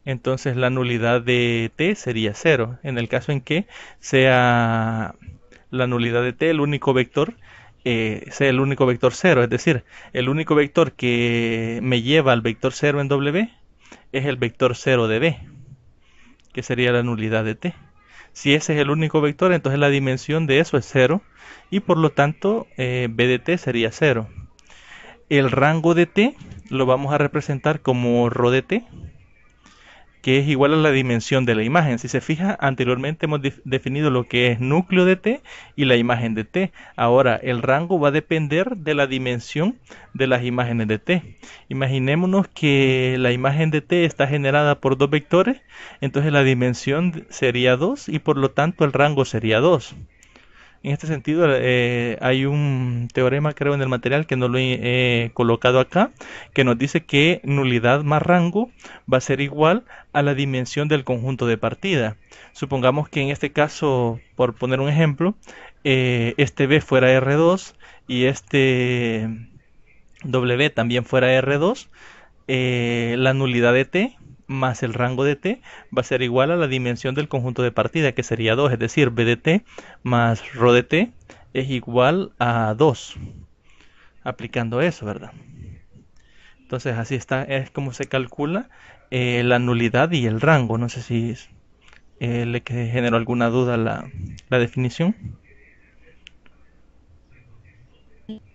Entonces la nulidad de T sería 0, en el caso en que sea la nulidad de T el único vector, sea el único vector 0, es decir, el único vector que me lleva al vector 0 en W es el vector 0 de B, que sería la nulidad de T. Si ese es el único vector, entonces la dimensión de eso es 0 y por lo tanto B de T sería 0. El rango de T lo vamos a representar como ρ de T, que es igual a la dimensión de la imagen. Si se fija, anteriormente hemos definido lo que es núcleo de T y la imagen de T. Ahora, el rango va a depender de la dimensión de las imágenes de T. Imaginémonos que la imagen de T está generada por dos vectores, entonces la dimensión sería 2 y por lo tanto el rango sería 2. En este sentido, hay un teorema, creo, en el material que no lo he colocado acá, que nos dice que nulidad más rango va a ser igual a la dimensión del conjunto de partida. Supongamos que en este caso, por poner un ejemplo, este B fuera R2 y este W también fuera R2, la nulidad de T más el rango de T va a ser igual a la dimensión del conjunto de partida, que sería 2, es decir, B de T más ρ de T es igual a 2, aplicando eso, ¿verdad? Entonces así está, es como se calcula la nulidad y el rango. No sé si le generó alguna duda la definición.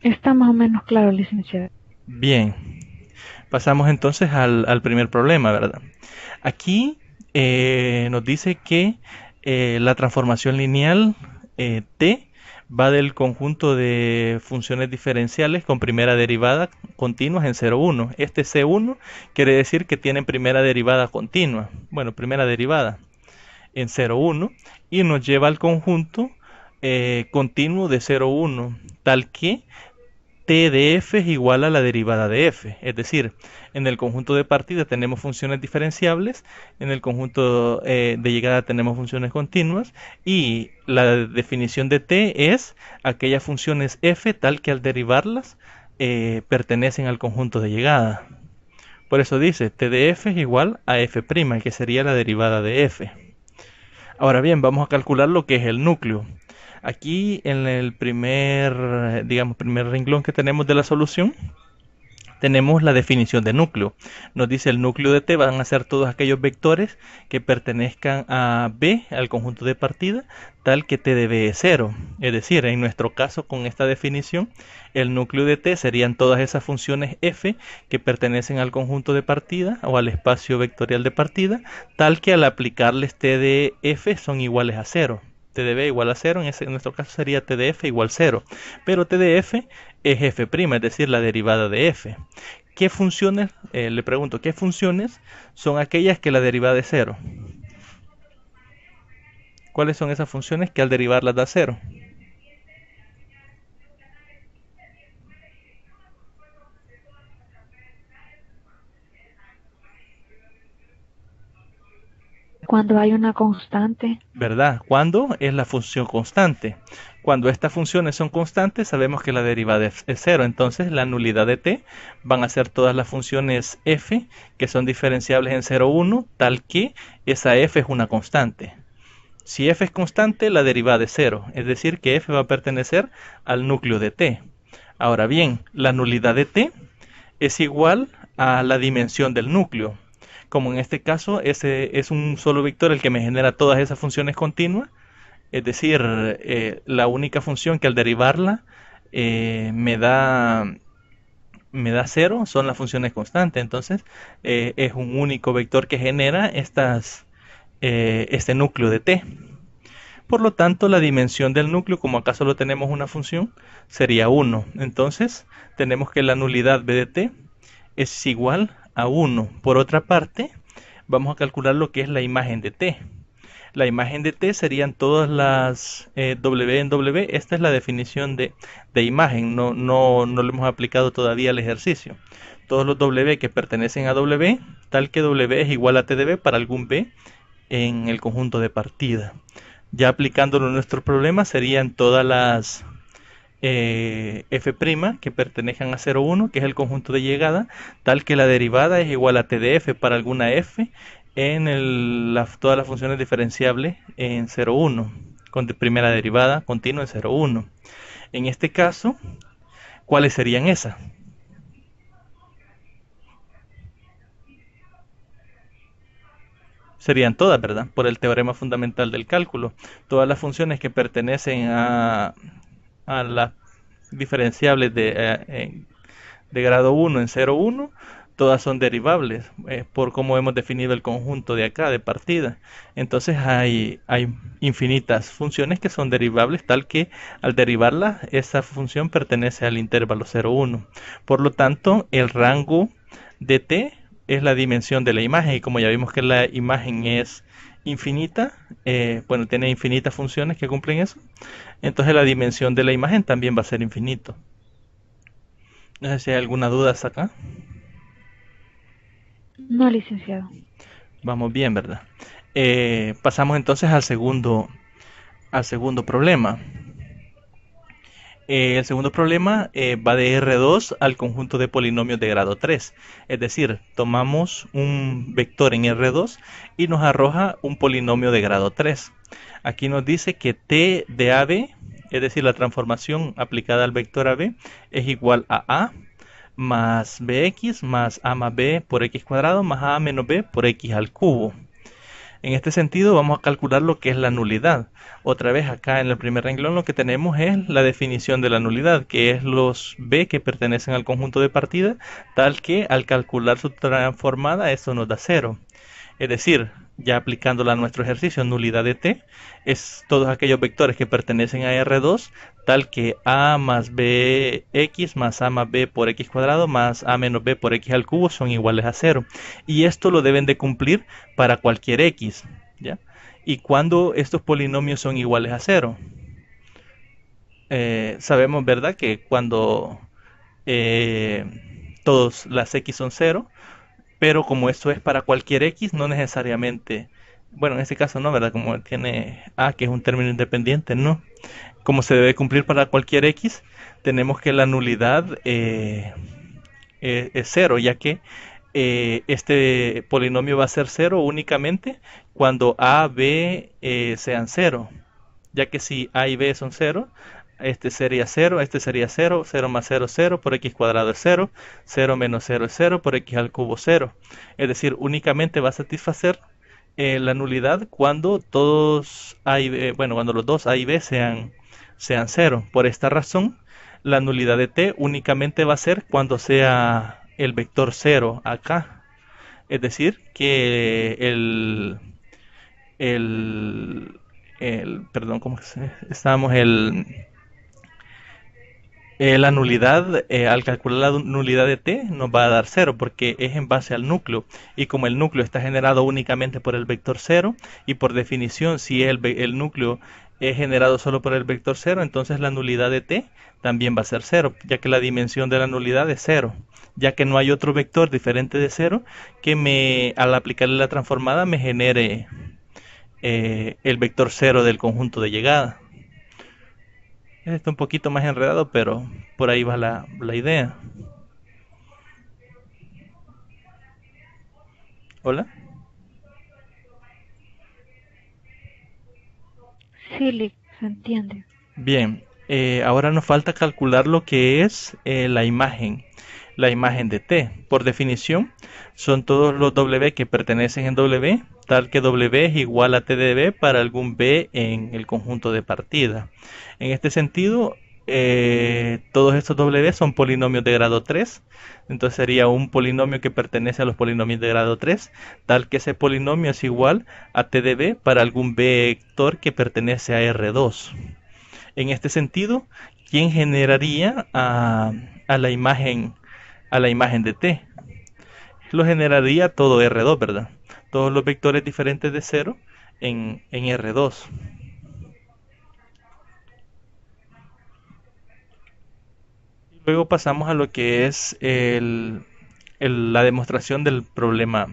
Está más o menos claro, licenciado. Bien, pasamos entonces al primer problema, ¿verdad? Aquí nos dice que la transformación lineal T va del conjunto de funciones diferenciales con primera derivada continuas en 0, 1. Este C1 quiere decir que tienen primera derivada continua. Bueno, primera derivada en 0, 1 y nos lleva al conjunto continuo de 0, 1, tal que T de f es igual a la derivada de f, es decir, en el conjunto de partida tenemos funciones diferenciables, en el conjunto de llegada tenemos funciones continuas y la definición de T es aquellas funciones f tal que al derivarlas pertenecen al conjunto de llegada. Por eso dice T de f es igual a f', que sería la derivada de f. Ahora bien, vamos a calcular lo que es el núcleo. Aquí en el primer renglón que tenemos de la solución, tenemos la definición de núcleo. Nos dice el núcleo de T van a ser todos aquellos vectores que pertenezcan a B, al conjunto de partida, tal que T de B es 0. Es decir, en nuestro caso, con esta definición, el núcleo de T serían todas esas funciones f que pertenecen al conjunto de partida o al espacio vectorial de partida, tal que al aplicarles T de f son iguales a 0. T de B igual a 0, en nuestro caso sería T de f igual 0, pero T de f es f', es decir, la derivada de f. ¿Qué funciones, le pregunto, qué funciones son aquellas que la derivada es 0? ¿Cuáles son esas funciones que al derivarlas da 0? Cuando hay una constante. ¿Verdad? ¿Cuándo es la función constante? Cuando estas funciones son constantes, sabemos que la derivada es 0. Entonces, la nulidad de T van a ser todas las funciones f que son diferenciables en 0, 1, tal que esa f es una constante. Si f es constante, la derivada es 0. Es decir, que f va a pertenecer al núcleo de T. Ahora bien, la nulidad de T es igual a la dimensión del núcleo. Como en este caso ese es un solo vector el que me genera todas esas funciones continuas, es decir, la única función que al derivarla me da 0 son las funciones constantes. Entonces es un único vector que genera este núcleo de T. Por lo tanto, la dimensión del núcleo, como acá solo tenemos una función, sería 1. Entonces tenemos que la nulidad B de T es igual a 1. Por otra parte, vamos a calcular lo que es la imagen de T. La imagen de T serían todas las W en W. Esta es la definición de imagen. No lo hemos aplicado todavía al ejercicio. todos los W que pertenecen a W, tal que W es igual a T de B para algún B en el conjunto de partida. Ya aplicándolo a nuestro problema serían todas las f' que pertenezcan a 0, 1, que es el conjunto de llegada, tal que la derivada es igual a T de f para alguna f en todas las funciones diferenciables en 0, 1, con primera derivada continua en 0, 1. En este caso, ¿cuáles serían esas? Serían todas, ¿verdad? Por el teorema fundamental del cálculo. Todas las funciones que pertenecen a las diferenciables de grado 1 en 0, 1, todas son derivables por cómo hemos definido el conjunto de acá, de partida. Entonces hay infinitas funciones que son derivables, tal que al derivarlas, esa función pertenece al intervalo 0, 1. Por lo tanto, el rango de t es la dimensión de la imagen, y como ya vimos que la imagen es infinita, bueno, tiene infinitas funciones que cumplen eso, entonces la dimensión de la imagen también va a ser infinito. No sé si hay alguna duda hasta acá. No, licenciado. Vamos bien, ¿verdad? Pasamos entonces al segundo problema. El segundo problema va de R2 al conjunto de polinomios de grado 3. Es decir, tomamos un vector en R2 y nos arroja un polinomio de grado 3. Aquí nos dice que T de AB, es decir, la transformación aplicada al vector AB, es igual a más bx más a más b por x cuadrado más a menos b por x al cubo. En este sentido vamos a calcular lo que es la nulidad. Otra vez acá en el primer renglón lo que tenemos es la definición de la nulidad, que es los b que pertenecen al conjunto de partida, tal que al calcular su transformada esto nos da 0. Es decir, ya aplicándola a nuestro ejercicio, nulidad de t es todos aquellos vectores que pertenecen a R2, tal que a más bx más a más b por x cuadrado más a menos b por x al cubo son iguales a 0. Y esto lo deben de cumplir para cualquier x, ¿ya? ¿Y cuando estos polinomios son iguales a 0? Sabemos, ¿verdad?, que cuando todas las x son 0, pero como esto es para cualquier x, no necesariamente, bueno, en este caso no, ¿verdad? Como tiene a, que es un término independiente, no. Como se debe cumplir para cualquier x, tenemos que la nulidad es 0, ya que este polinomio va a ser 0 únicamente cuando a, b sean 0, ya que si a y b son 0, este sería 0, este sería 0, 0 más 0 es 0, por x cuadrado es 0, 0 menos 0 es 0, por x al cubo 0. Es decir, únicamente va a satisfacer la nulidad cuando todos a y b, bueno, cuando los dos a y b sean 0. Por esta razón, la nulidad de t únicamente va a ser cuando sea el vector 0 acá. Es decir, que perdón, ¿cómo estábamos? La nulidad, al calcular la nulidad de t, nos va a dar 0 porque es en base al núcleo. Y como el núcleo está generado únicamente por el vector 0, y por definición, si el núcleo es generado solo por el vector 0, entonces la nulidad de t también va a ser 0, ya que la dimensión de la nulidad es 0, ya que no hay otro vector diferente de 0 que al aplicarle la transformada me genere el vector 0 del conjunto de llegada. Está un poquito más enredado, pero por ahí va la idea. ¿Hola? Sí, se entiende. Bien, ahora nos falta calcular lo que es la imagen de t. Por definición, son todos los W que pertenecen en W, tal que W es igual a T de B para algún B en el conjunto de partida. En este sentido, todos estos W son polinomios de grado 3, entonces sería un polinomio que pertenece a los polinomios de grado 3, tal que ese polinomio es igual a T de B para algún vector que pertenece a R2. En este sentido, ¿quién generaría a la imagen de t? Lo generaría todo R2, ¿verdad? Todos los vectores diferentes de 0 en R2. Luego pasamos a lo que es la demostración del problema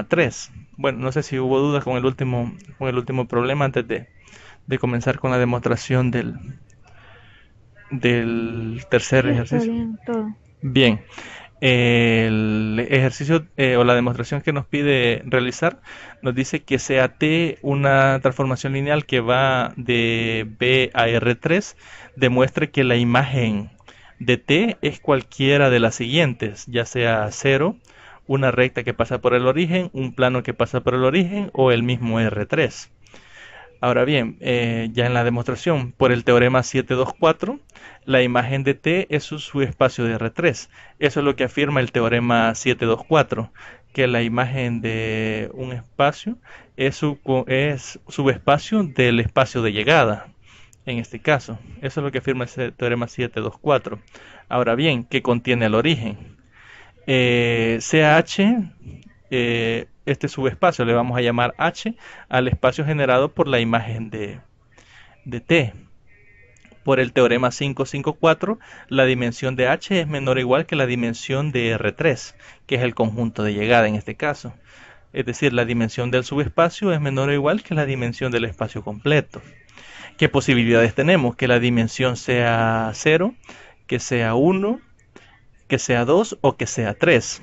3. Bueno, no sé si hubo dudas con el último problema antes de comenzar con la demostración del tercer Sí, está ejercicio. bien todo. Bien, el ejercicio o la demostración que nos pide realizar nos dice que sea T una transformación lineal que va de B a R3, demuestre que la imagen de T es cualquiera de las siguientes, ya sea 0, una recta que pasa por el origen, un plano que pasa por el origen o el mismo R3. Ahora bien, ya en la demostración, por el teorema 724, la imagen de T es su subespacio de R3. Eso es lo que afirma el teorema 724, que la imagen de un espacio es subespacio del espacio de llegada, en este caso. Eso es lo que afirma ese teorema 724. Ahora bien, ¿qué contiene el origen? CH, este subespacio le vamos a llamar H al espacio generado por la imagen de T. Por el teorema 554, la dimensión de H es menor o igual que la dimensión de R3, que es el conjunto de llegada en este caso. Es decir, la dimensión del subespacio es menor o igual que la dimensión del espacio completo. ¿Qué posibilidades tenemos? Que la dimensión sea 0, que sea 1, que sea 2 o que sea 3.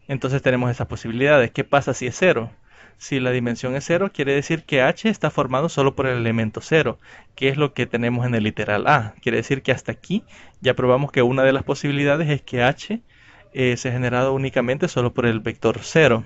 Entonces tenemos esas posibilidades. ¿Qué pasa si es 0? Si la dimensión es 0, quiere decir que H está formado solo por el elemento 0, que es lo que tenemos en el literal A. Quiere decir que hasta aquí ya probamos que una de las posibilidades es que H se ha generado únicamente solo por el vector 0.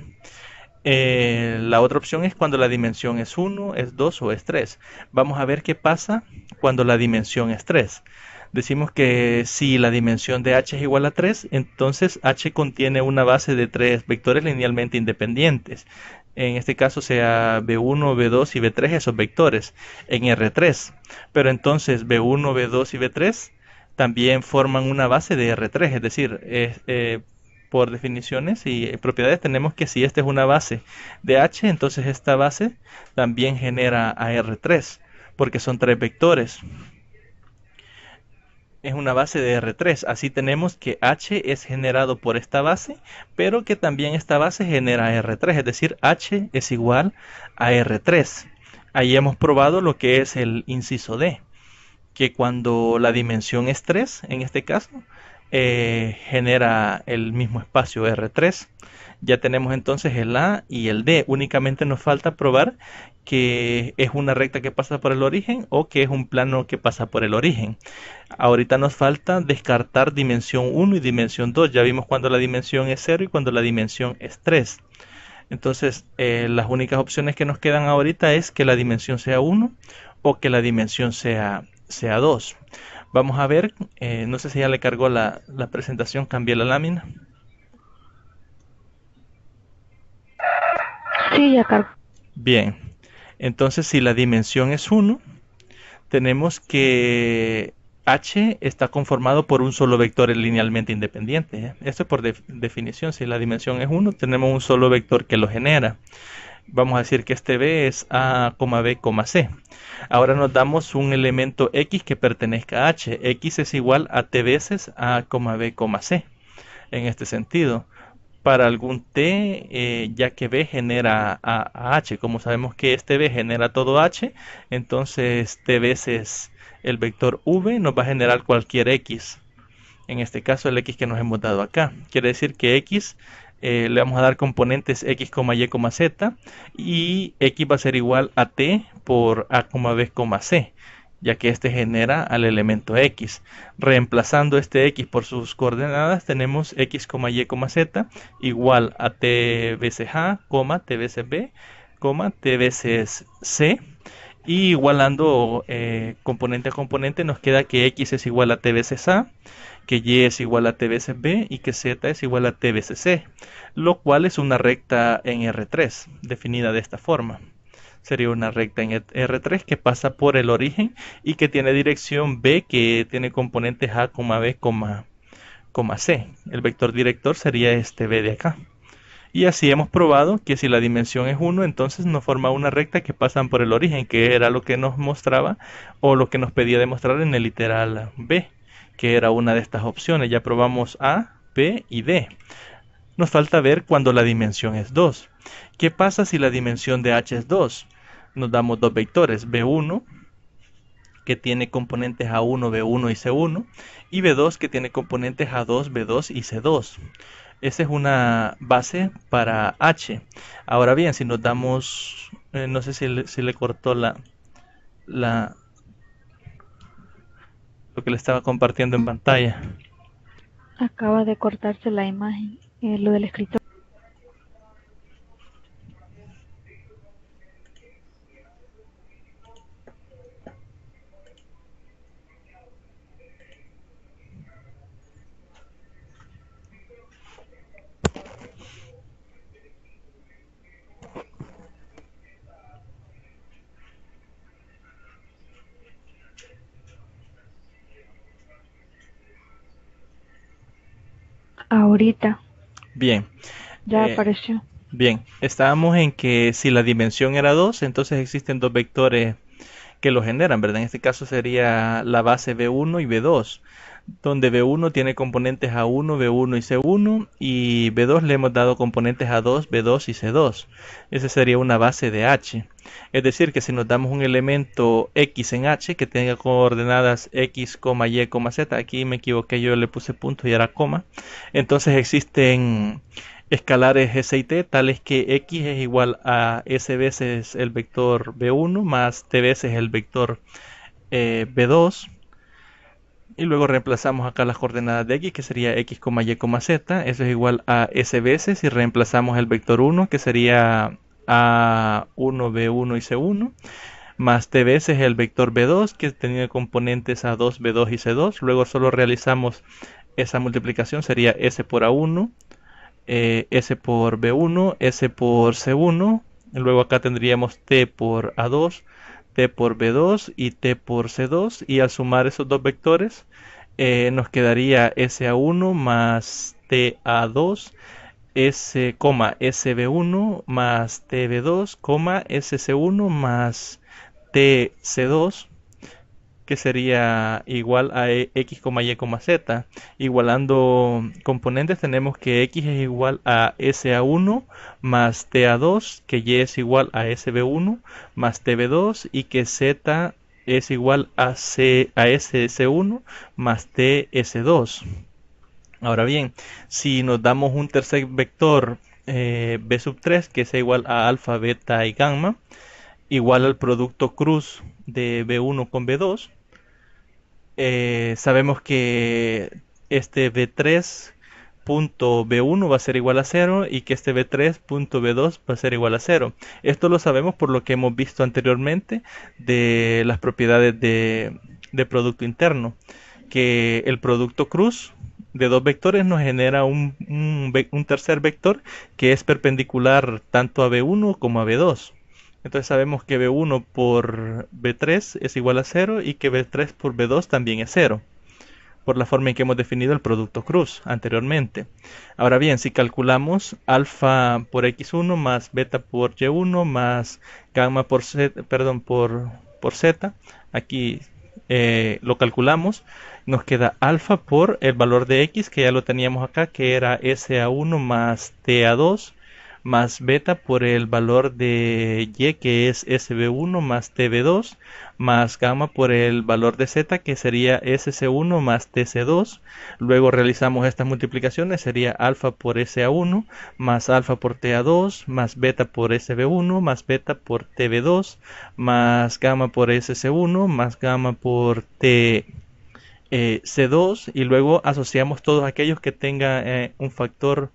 La otra opción es cuando la dimensión es 1, es 2 o es 3. Vamos a ver qué pasa cuando la dimensión es 3. Decimos que si la dimensión de H es igual a 3, entonces H contiene una base de 3 vectores linealmente independientes. En este caso sea B1, B2 y B3 esos vectores en R3. Pero entonces B1, B2 y B3 también forman una base de R3, es decir, por definiciones y propiedades tenemos que si esta es una base de H, entonces esta base también genera a R3, porque son 3 vectores. Es una base de R3, así tenemos que H es generado por esta base, pero que también esta base genera R3, es decir, H es igual a R3. Ahí hemos probado lo que es el inciso D, que cuando la dimensión es 3, en este caso, genera el mismo espacio R3. Ya tenemos entonces el A y el D. Únicamente nos falta probar que es una recta que pasa por el origen o que es un plano que pasa por el origen. Ahorita nos falta descartar dimensión 1 y dimensión 2. Ya vimos cuando la dimensión es 0 y cuando la dimensión es 3. Entonces, las únicas opciones que nos quedan ahorita es que la dimensión sea 1 o que la dimensión sea 2. Vamos a ver, no sé si ya le cargó la presentación, cambié la lámina. Sí, ya cargo. Bien, entonces si la dimensión es 1, tenemos que H está conformado por un solo vector linealmente independiente. Esto es por definición, si la dimensión es 1, tenemos un solo vector que lo genera. Vamos a decir que este B es A, B, C. Ahora nos damos un elemento X que pertenezca a H. X es igual a T veces A, B, C. En este sentido, para algún T, ya que B genera a H. Como sabemos que este B genera todo H, entonces T veces el vector V nos va a generar cualquier X. En este caso el X que nos hemos dado acá. Quiere decir que X le vamos a dar componentes X, Y, Z y X va a ser igual a T por A, B, C, ya que este genera al elemento X. Reemplazando este X por sus coordenadas tenemos X, Y, Z igual a T veces A, T veces B, T veces C. Y igualando componente a componente nos queda que X es igual a T veces A, que Y es igual a T veces B y que Z es igual a T veces C, lo cual es una recta en R3, definida de esta forma. Sería una recta en R3 que pasa por el origen y que tiene dirección B, que tiene componentes A, B, C. El vector director sería este B de acá. Y así hemos probado que si la dimensión es 1, entonces nos forma una recta que pasan por el origen, que era lo que nos mostraba o lo que nos pedía demostrar en el literal B, que era una de estas opciones. Ya probamos A, P y D. Nos falta ver cuando la dimensión es 2. ¿Qué pasa si la dimensión de H es 2? Nos damos dos vectores, B1, que tiene componentes A1, B1 y C1, y B2, que tiene componentes A2, B2 y C2. Esa es una base para H. Ahora bien, si nos damos, no sé si le cortó lo que le estaba compartiendo en pantalla. Acaba de cortarse la imagen, lo del escritor. Ahorita. Bien. Ya apareció. Bien, estábamos en que si la dimensión era 2, entonces existen dos vectores que lo generan, ¿verdad? En este caso sería la base B1 y B2, donde B1 tiene componentes A1, B1 y C1, y B2 le hemos dado componentes A2, B2 y C2. Esa sería una base de H. Es decir, que si nos damos un elemento X en H que tenga coordenadas X, Y, Z, aquí me equivoqué, yo le puse punto y era coma, entonces existen escalares S y T tales que X es igual a S veces el vector B1 más T veces el vector B2, y luego reemplazamos acá las coordenadas de X, que sería X, Y, Z. Eso es igual a S veces, y reemplazamos el vector 1, que sería A1, B1 y C1, más T veces el vector B2, que tenía componentes A2, B2 y C2. Luego solo realizamos esa multiplicación, sería S por A1, S por B1, S por C1. Luego acá tendríamos T por A2, T por B2 y T por C2. Y al sumar esos dos vectores, nos quedaría SA1 más TA2, S, SB1 más TB2, SC1 más TC2, que sería igual a X, Y, Z. Igualando componentes tenemos que X es igual a SA1 más TA2, que Y es igual a SB1 más TB2, y que Z es igual a SC1 más TS2. Ahora bien, si nos damos un tercer vector B sub 3, que es igual a alfa, beta y gamma, igual al producto cruz de B1 con B2, sabemos que este B3.B1 va a ser igual a 0 y que este B3.B2 va a ser igual a 0. Esto lo sabemos por lo que hemos visto anteriormente de las propiedades de producto interno, que el producto cruz de dos vectores nos genera un tercer vector que es perpendicular tanto a B1 como a B2. Entonces sabemos que B1 por B3 es igual a 0 y que B3 por B2 también es 0, por la forma en que hemos definido el producto cruz anteriormente. Ahora bien, si calculamos alfa por X1 más beta por Y1 más gamma por Z, por Z, aquí lo calculamos, nos queda alfa por el valor de X, que ya lo teníamos acá, que era SA1 más TA2, más beta por el valor de Y, que es SB1 más TB2, más gamma por el valor de Z, que sería SC1 más TC2. Luego realizamos estas multiplicaciones, sería alfa por SA1 más alfa por TA2 más beta por SB1 más beta por TB2 más gamma por SC1 más gamma por TC2, y luego asociamos todos aquellos que tengan un factor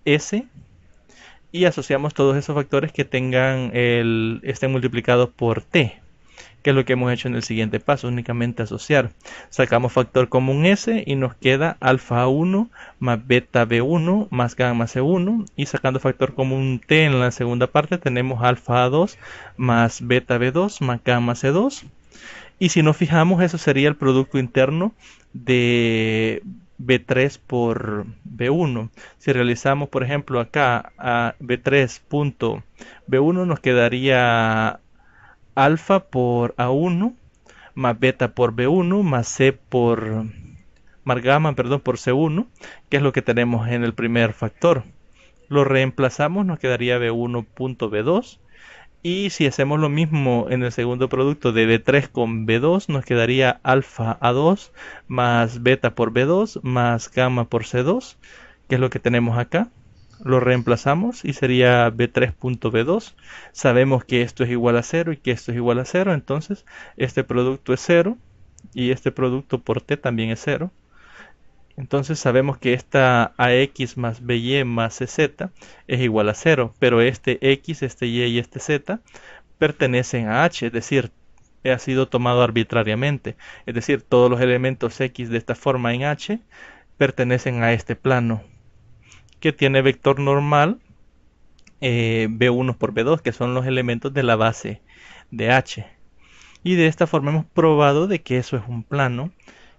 S, y asociamos todos esos factores que tengan estén multiplicados por t, que es lo que hemos hecho en el siguiente paso, únicamente asociar. Sacamos factor común S y nos queda alfa 1 más beta B1 más gamma C1, y sacando factor común T en la segunda parte tenemos alfa A2 más beta B2 más gamma C2. Y si nos fijamos, eso sería el producto interno de B3 por B1. Si realizamos, por ejemplo, acá a B3.B1, nos quedaría alfa por A1 más beta por B1 más gamma, perdón, por C1, que es lo que tenemos en el primer factor. Lo reemplazamos, nos quedaría B1.B2. Y si hacemos lo mismo en el segundo producto de B3 con B2, nos quedaría alfa A2 más beta por B2 más gamma por C2, que es lo que tenemos acá. Lo reemplazamos y sería B3.B2. Sabemos que esto es igual a 0 y que esto es igual a 0, entonces este producto es 0 y este producto por T también es 0. Entonces sabemos que esta AX más BY más CZ es igual a 0, pero este X, este Y y este Z pertenecen a H, es decir, ha sido tomado arbitrariamente. Es decir, todos los elementos X de esta forma en H pertenecen a este plano, que tiene vector normal B1 por B2, que son los elementos de la base de H. Y de esta forma hemos probado de que eso es un plano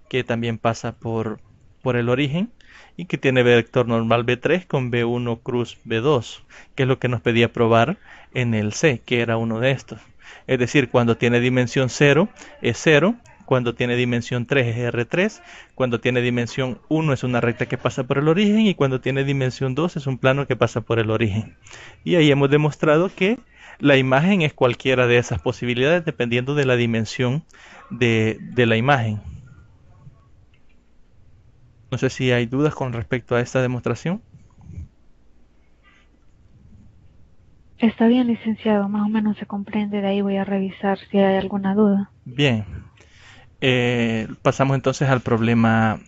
que también pasa por el origen y que tiene vector normal B3 con B1 cruz B2, que es lo que nos pedía probar en el C, que era uno de estos. Es decir, cuando tiene dimensión 0 es 0, cuando tiene dimensión 3 es R3, cuando tiene dimensión 1 es una recta que pasa por el origen y cuando tiene dimensión 2 es un plano que pasa por el origen. Y ahí hemos demostrado que la imagen es cualquiera de esas posibilidades dependiendo de la dimensión de la imagen. No sé si hay dudas con respecto a esta demostración. Está bien, licenciado, más o menos se comprende, de ahí voy a revisar si hay alguna duda. Bien. Pasamos entonces al problema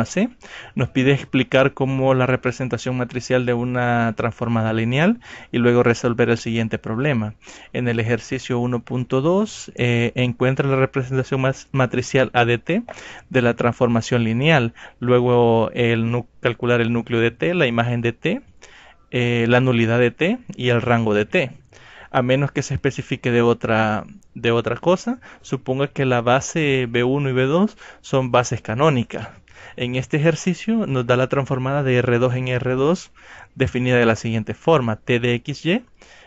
C. Nos pide explicar cómo la representación matricial de una transformada lineal y luego resolver el siguiente problema. En el ejercicio 1.2 encuentra la representación matricial ADT de la transformación lineal, luego calcular el núcleo de T, la imagen de T, la nulidad de T y el rango de T. A menos que se especifique de otra cosa, suponga que la base B1 y B2 son bases canónicas. En este ejercicio nos da la transformada de R2 en R2 definida de la siguiente forma: T de XY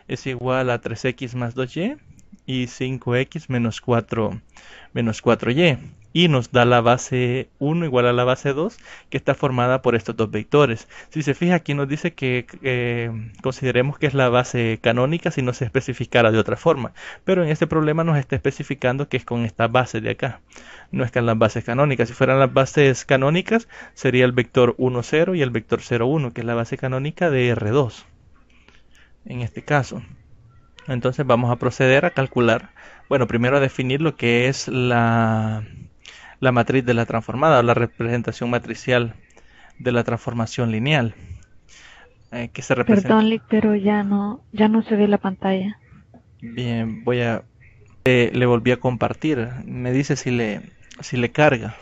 es igual a 3X más 2Y y 5X menos 4Y. Y nos da la base 1 igual a la base 2, que está formada por estos dos vectores. Si se fija, aquí nos dice que consideremos que es la base canónica si no se especificara de otra forma. Pero en este problema nos está especificando que es con esta base de acá. No es que en las bases canónicas. Si fueran las bases canónicas, sería el vector 1, 0 y el vector 0, 1, que es la base canónica de R2. En este caso. Entonces vamos a proceder a calcular. Bueno, primero a definir lo que es la matriz de la transformada o la representación matricial de la transformación lineal. Que se representa... Perdón, Lick, pero ya no se ve la pantalla. Bien, le volví a compartir. Me dice si le carga.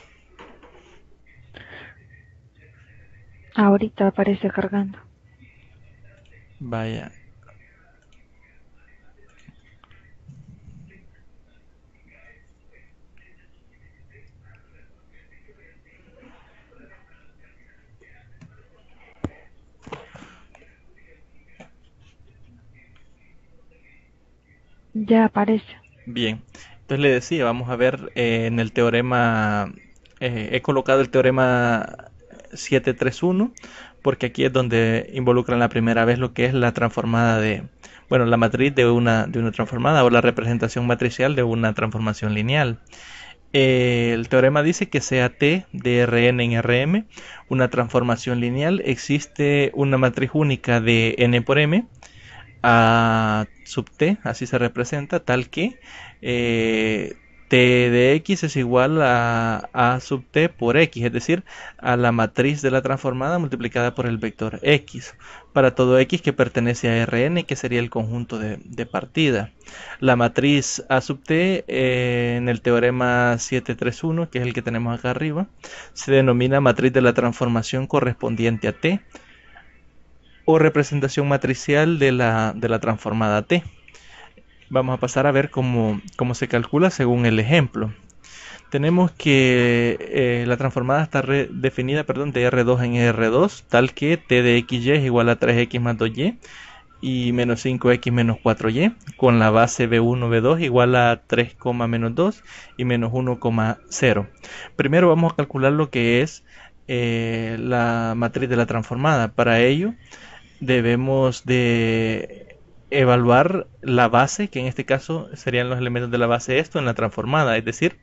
Ahorita aparece cargando. Vaya. Ya aparece. Bien, entonces le decía, vamos a ver en el teorema, he colocado el teorema 731, porque aquí es donde involucran la primera vez lo que es la transformada la matriz de una transformada o la representación matricial de una transformación lineal. El teorema dice que sea T de Rn en Rm una transformación lineal, existe una matriz única de n por m, A sub t, así se representa, tal que t de x es igual a sub t por x, es decir, a la matriz de la transformada multiplicada por el vector x, para todo x que pertenece a Rn, que sería el conjunto de partida. La matriz a sub t en el teorema 731, que es el que tenemos acá arriba, se denomina matriz de la transformación correspondiente a t, o representación matricial de la transformada T. Vamos a pasar a ver cómo se calcula según el ejemplo. Tenemos que la transformada está definida de R2 en R2, tal que T de XY es igual a 3X más 2Y, y menos 5x menos 4y, con la base b1, b2 igual a 3, menos 2 y menos 1,0. Primero vamos a calcular lo que es la matriz de la transformada. Para ello debemos de evaluar la base, que en este caso serían los elementos de la base esto en la transformada, es decir,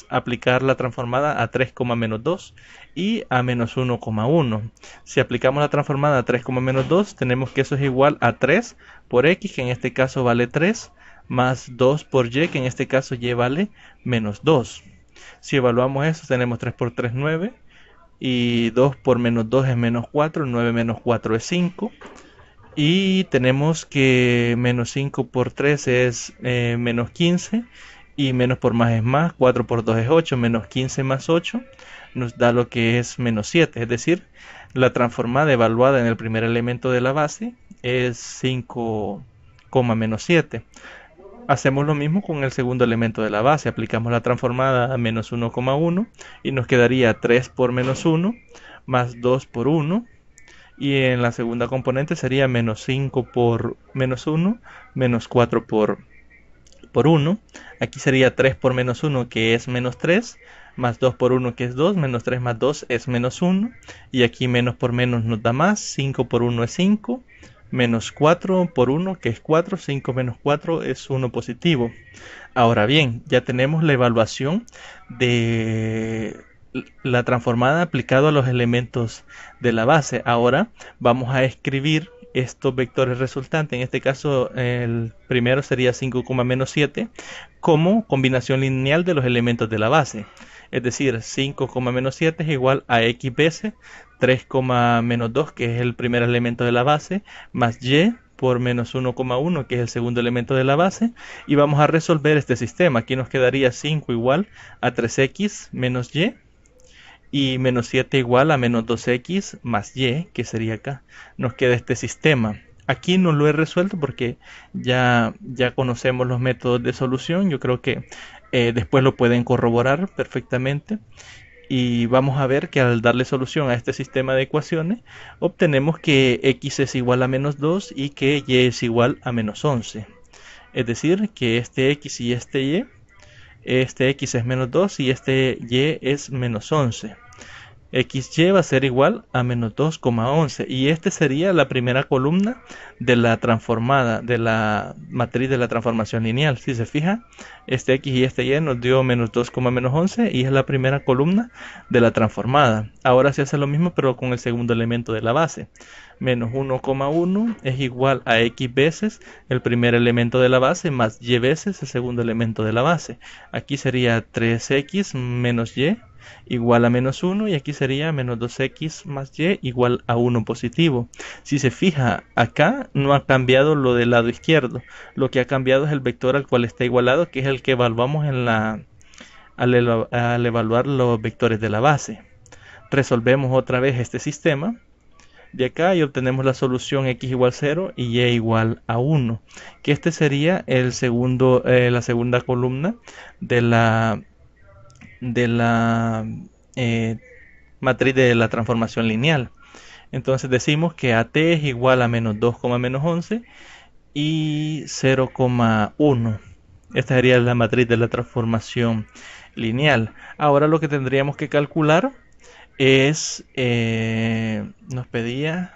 aplicar la transformada a 3, menos 2 y a menos 1,1. Si aplicamos la transformada a 3, menos 2, tenemos que eso es igual a 3 por x, que en este caso vale 3, más 2 por y, que en este caso y vale menos 2. Si evaluamos eso, tenemos 3 por 3, 9, y 2 por menos 2 es menos 4, 9 menos 4 es 5. Y tenemos que menos 5 por 3 es menos 15, y menos por más es más, 4 por 2 es 8, menos 15 más 8 nos da lo que es menos 7, es decir, la transformada evaluada en el primer elemento de la base es 5, menos 7. Hacemos lo mismo con el segundo elemento de la base, aplicamos la transformada a menos 1,1 y nos quedaría 3 por menos 1 más 2 por 1, y en la segunda componente sería menos 5 por menos 1 menos 4 por 1. Aquí sería 3 por menos 1, que es menos 3, más 2 por 1, que es 2, menos 3 más 2 es menos 1, y aquí menos por menos nos da más, 5 por 1 es 5, menos 4 por 1, que es 4, 5 menos 4 es 1 positivo. Ahora bien, ya tenemos la evaluación de la transformada aplicado a los elementos de la base. Ahora vamos a escribir estos vectores resultantes. En este caso el primero sería 5, menos 7 como combinación lineal de los elementos de la base. Es decir, 5, menos 7 es igual a x veces 3, menos 2, que es el primer elemento de la base, más y por menos 1,1, que es el segundo elemento de la base, y vamos a resolver este sistema. Aquí nos quedaría 5 igual a 3x menos y menos 7 igual a menos 2x más y, que sería acá. Nos queda este sistema. Aquí no lo he resuelto porque ya conocemos los métodos de solución. Yo creo que después lo pueden corroborar perfectamente. Y vamos a ver que al darle solución a este sistema de ecuaciones, obtenemos que x es igual a menos 2 y que y es igual a menos 11. Es decir, que este x y este x es menos 2 y este y es menos 11. XY va a ser igual a menos 2,11, y este sería la primera columna de la transformada, de la matriz de la transformación lineal. Si se fija, este X y este Y nos dio menos 2, menos 11 y es la primera columna de la transformada. Ahora se hace lo mismo pero con el segundo elemento de la base. Menos 1,1 es igual a X veces el primer elemento de la base más Y veces el segundo elemento de la base. Aquí sería 3X menos Y igual a menos 1, y aquí sería menos 2x más y igual a 1 positivo. Si se fija, acá no ha cambiado lo del lado izquierdo. Lo que ha cambiado es el vector al cual está igualado, que es el que evaluamos al evaluar los vectores de la base. Resolvemos otra vez este sistema de acá y obtenemos la solución x igual 0 y y igual a 1, que este sería la segunda columna de la matriz de la transformación lineal. Entonces decimos que AT es igual a menos 2, menos 11 y 0,1. Esta sería la matriz de la transformación lineal. Ahora lo que tendríamos que calcular es, nos pedía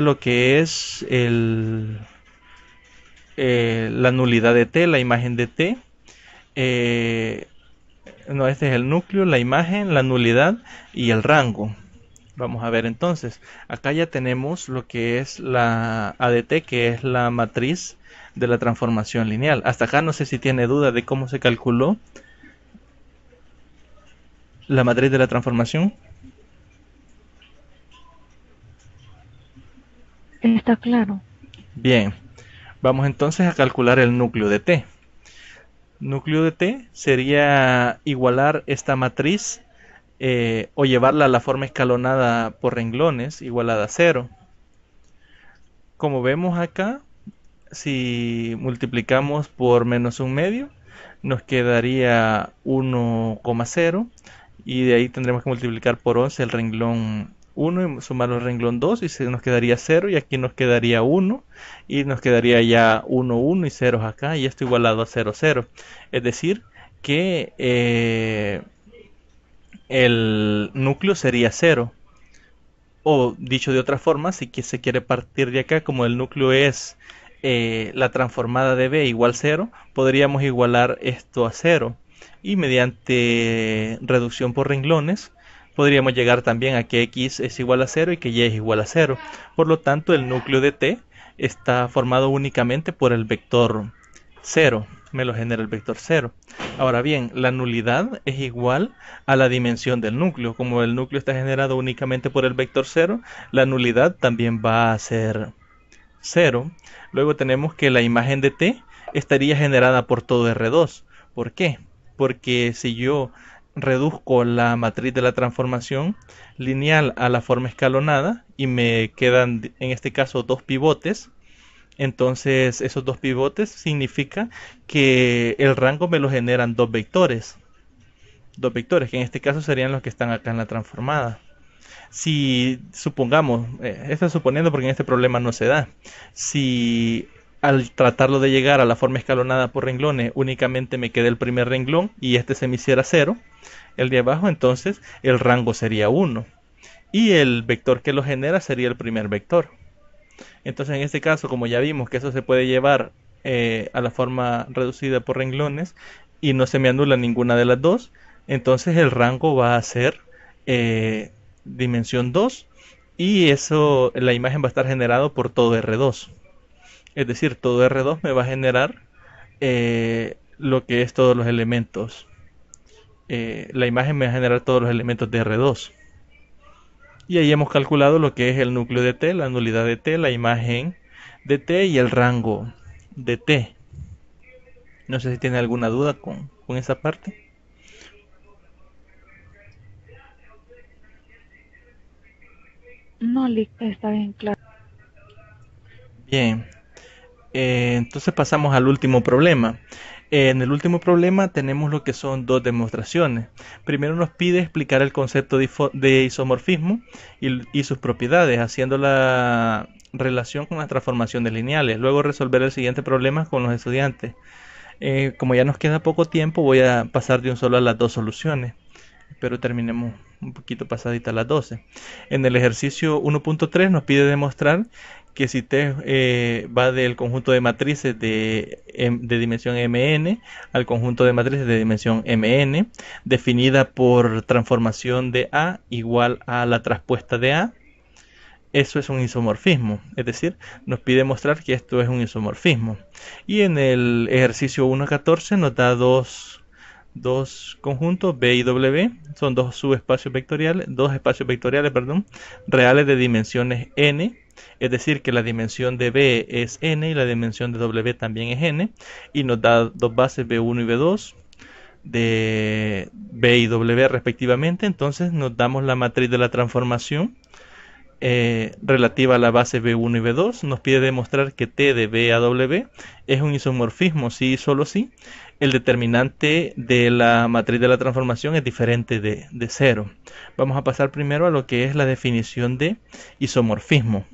lo que es la nulidad de T, la imagen de T. No, este es el núcleo, la imagen, la nulidad y el rango. Vamos a ver entonces. Acá ya tenemos lo que es la ADT, que es la matriz de la transformación lineal. Hasta acá no sé si tiene duda de cómo se calculó la matriz de la transformación. Está claro. Bien, vamos entonces a calcular el núcleo de T. Núcleo de T sería igualar esta matriz o llevarla a la forma escalonada por renglones igualada a 0. Como vemos acá, si multiplicamos por menos 1/2, nos quedaría 1,0, y de ahí tendremos que multiplicar por 11 el renglón 1 y sumarlo al renglón 2 y se nos quedaría 0 y aquí nos quedaría 1 y nos quedaría ya 1, 1 y ceros acá y esto igualado a 0, 0. Es decir, que el núcleo sería 0. O dicho de otra forma, si se quiere partir de acá, como el núcleo es la transformada de b igual 0, podríamos igualar esto a 0. Y mediante reducción por renglones, podríamos llegar también a que x es igual a 0 y que y es igual a 0. Por lo tanto, el núcleo de t está formado únicamente por el vector 0. Me lo genera el vector 0. Ahora bien, la nulidad es igual a la dimensión del núcleo. Como el núcleo está generado únicamente por el vector 0, la nulidad también va a ser 0. Luego tenemos que la imagen de t estaría generada por todo R2. ¿Por qué? Porque si yo reduzco la matriz de la transformación lineal a la forma escalonada y me quedan en este caso dos pivotes, entonces esos dos pivotes significa que el rango me lo generan dos vectores. Dos vectores, que en este caso serían los que están acá en la transformada. Si supongamos, esto es suponiendo porque en este problema no se da, si al tratarlo de llegar a la forma escalonada por renglones únicamente me queda el primer renglón y este se me hiciera 0, el de abajo, entonces el rango sería 1 y el vector que lo genera sería el primer vector. Entonces en este caso, como ya vimos que eso se puede llevar a la forma reducida por renglones y no se me anula ninguna de las dos, entonces el rango va a ser dimensión 2 y eso, la imagen va a estar generado por todo R2. Es decir, todo R2 me va a generar lo que es todos los elementos. La imagen me va a generar todos los elementos de R2. Y ahí hemos calculado lo que es el núcleo de T, la nulidad de T, la imagen de T y el rango de T. No sé si tiene alguna duda con esa parte. No, está bien claro. Bien, entonces pasamos al último problema. En el último problema tenemos lo que son dos demostraciones. Primero nos pide explicar el concepto de isomorfismo y sus propiedades, haciendo la relación con las transformaciones lineales. Luego resolver el siguiente problema con los estudiantes. Como ya nos queda poco tiempo, voy a pasar de un solo a las dos soluciones. Espero terminemos un poquito pasadita a las 12. En el ejercicio 1.3 nos pide demostrar que si T va del conjunto de matrices de dimensión mn al conjunto de matrices de dimensión mn, definida por transformación de A igual a la traspuesta de A, eso es un isomorfismo, es decir, nos pide mostrar que esto es un isomorfismo. Y en el ejercicio 1.14 nos da dos conjuntos B y W, son dos espacios vectoriales, reales de dimensiones n, es decir que la dimensión de B es n y la dimensión de W también es n, y nos da dos bases B1 y B2 de B y W respectivamente. Entonces nos damos la matriz de la transformación relativa a la base B1 y B2. Nos pide demostrar que T de B a W es un isomorfismo si y solo si el determinante de la matriz de la transformación es diferente de 0. Vamos a pasar primero a lo que es la definición de isomorfismo.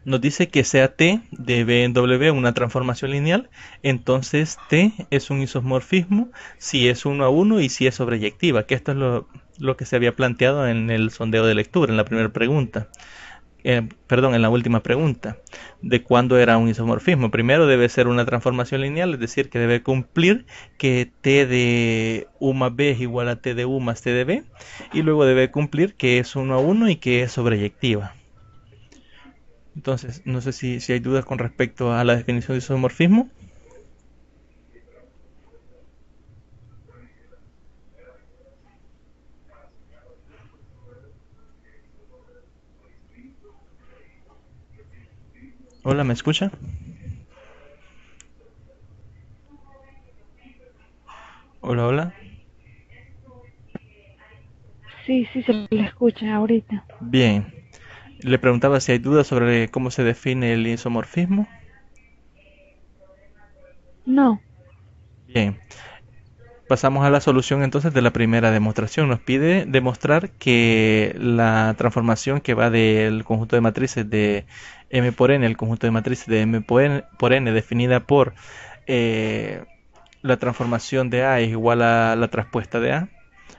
Nos dice que sea T de B en W una transformación lineal, entonces T es un isomorfismo si es 1 a 1 y si es sobreyectiva, que esto es lo que se había planteado en el sondeo de lectura, en la primera pregunta. En la última pregunta, de cuándo era un isomorfismo. Primero debe ser una transformación lineal, es decir, que debe cumplir que T de U más B es igual a T de U más T de B, y luego debe cumplir que es 1 a 1 y que es sobreyectiva. Entonces, no sé si hay dudas con respecto a la definición de isomorfismo. Hola, ¿me escucha? Hola, hola. Sí, sí, se le escucha ahorita. Bien. Le preguntaba si hay dudas sobre cómo se define el isomorfismo. No. Bien. Pasamos a la solución entonces de la primera demostración. Nos pide demostrar que la transformación que va del conjunto de matrices de M por N, el conjunto de matrices de M por N definida por la transformación de A es igual a la traspuesta de A.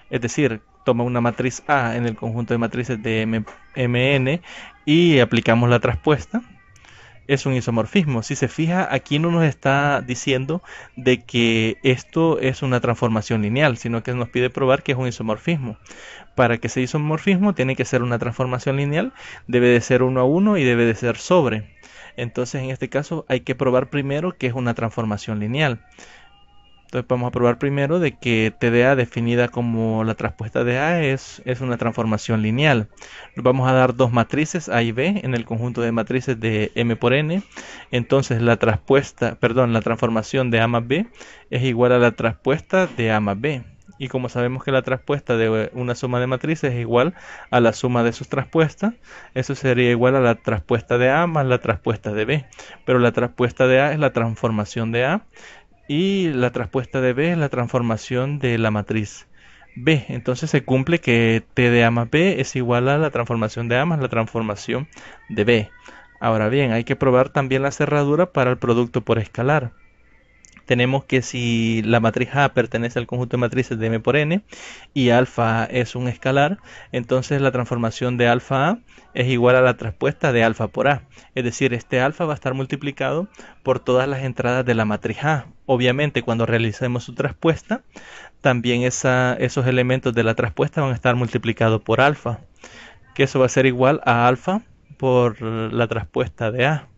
Es decir, toma una matriz A en el conjunto de matrices de Mn y aplicamos la traspuesta. Es un isomorfismo. Si se fija, aquí no nos está diciendo de que esto es una transformación lineal, sino que nos pide probar que es un isomorfismo. Para que sea isomorfismo tiene que ser una transformación lineal, debe de ser 1 a 1 y debe de ser sobre. Entonces en este caso hay que probar primero que es una transformación lineal. Entonces vamos a probar primero de que TDA definida como la traspuesta de A es una transformación lineal. Nos vamos a dar dos matrices A y B en el conjunto de matrices de M por N. Entonces la transformación de A más B es igual a la traspuesta de A más B. Y como sabemos que la traspuesta de una suma de matrices es igual a la suma de sus traspuestas, eso sería igual a la traspuesta de A más la traspuesta de B. Pero la traspuesta de A es la transformación de A. Y la traspuesta de B es la transformación de la matriz B. Entonces se cumple que T de A más B es igual a la transformación de A más la transformación de B. Ahora bien, hay que probar también la cerradura para el producto por escalar. Tenemos que si la matriz A pertenece al conjunto de matrices de M por N y alfa es un escalar, entonces la transformación de alfa A es igual a la traspuesta de alfa por A. Es decir, este alfa va a estar multiplicado por todas las entradas de la matriz A. Obviamente, cuando realicemos su traspuesta, también esos elementos de la traspuesta van a estar multiplicados por alfa, que eso va a ser igual a alfa por la traspuesta de A.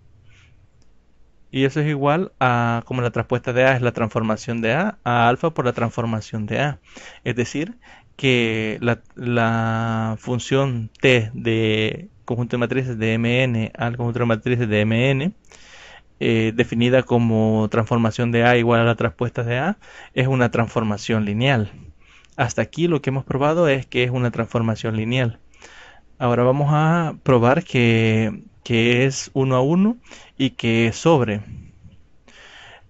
Y eso es igual a, como la traspuesta de A es la transformación de A alfa por la transformación de A. Es decir, que la función T de conjunto de matrices de Mn al conjunto de matrices de Mn, definida como transformación de A igual a la traspuesta de A, es una transformación lineal. Hasta aquí lo que hemos probado es que es una transformación lineal. Ahora vamos a probar que es 1 a 1 y que es sobre.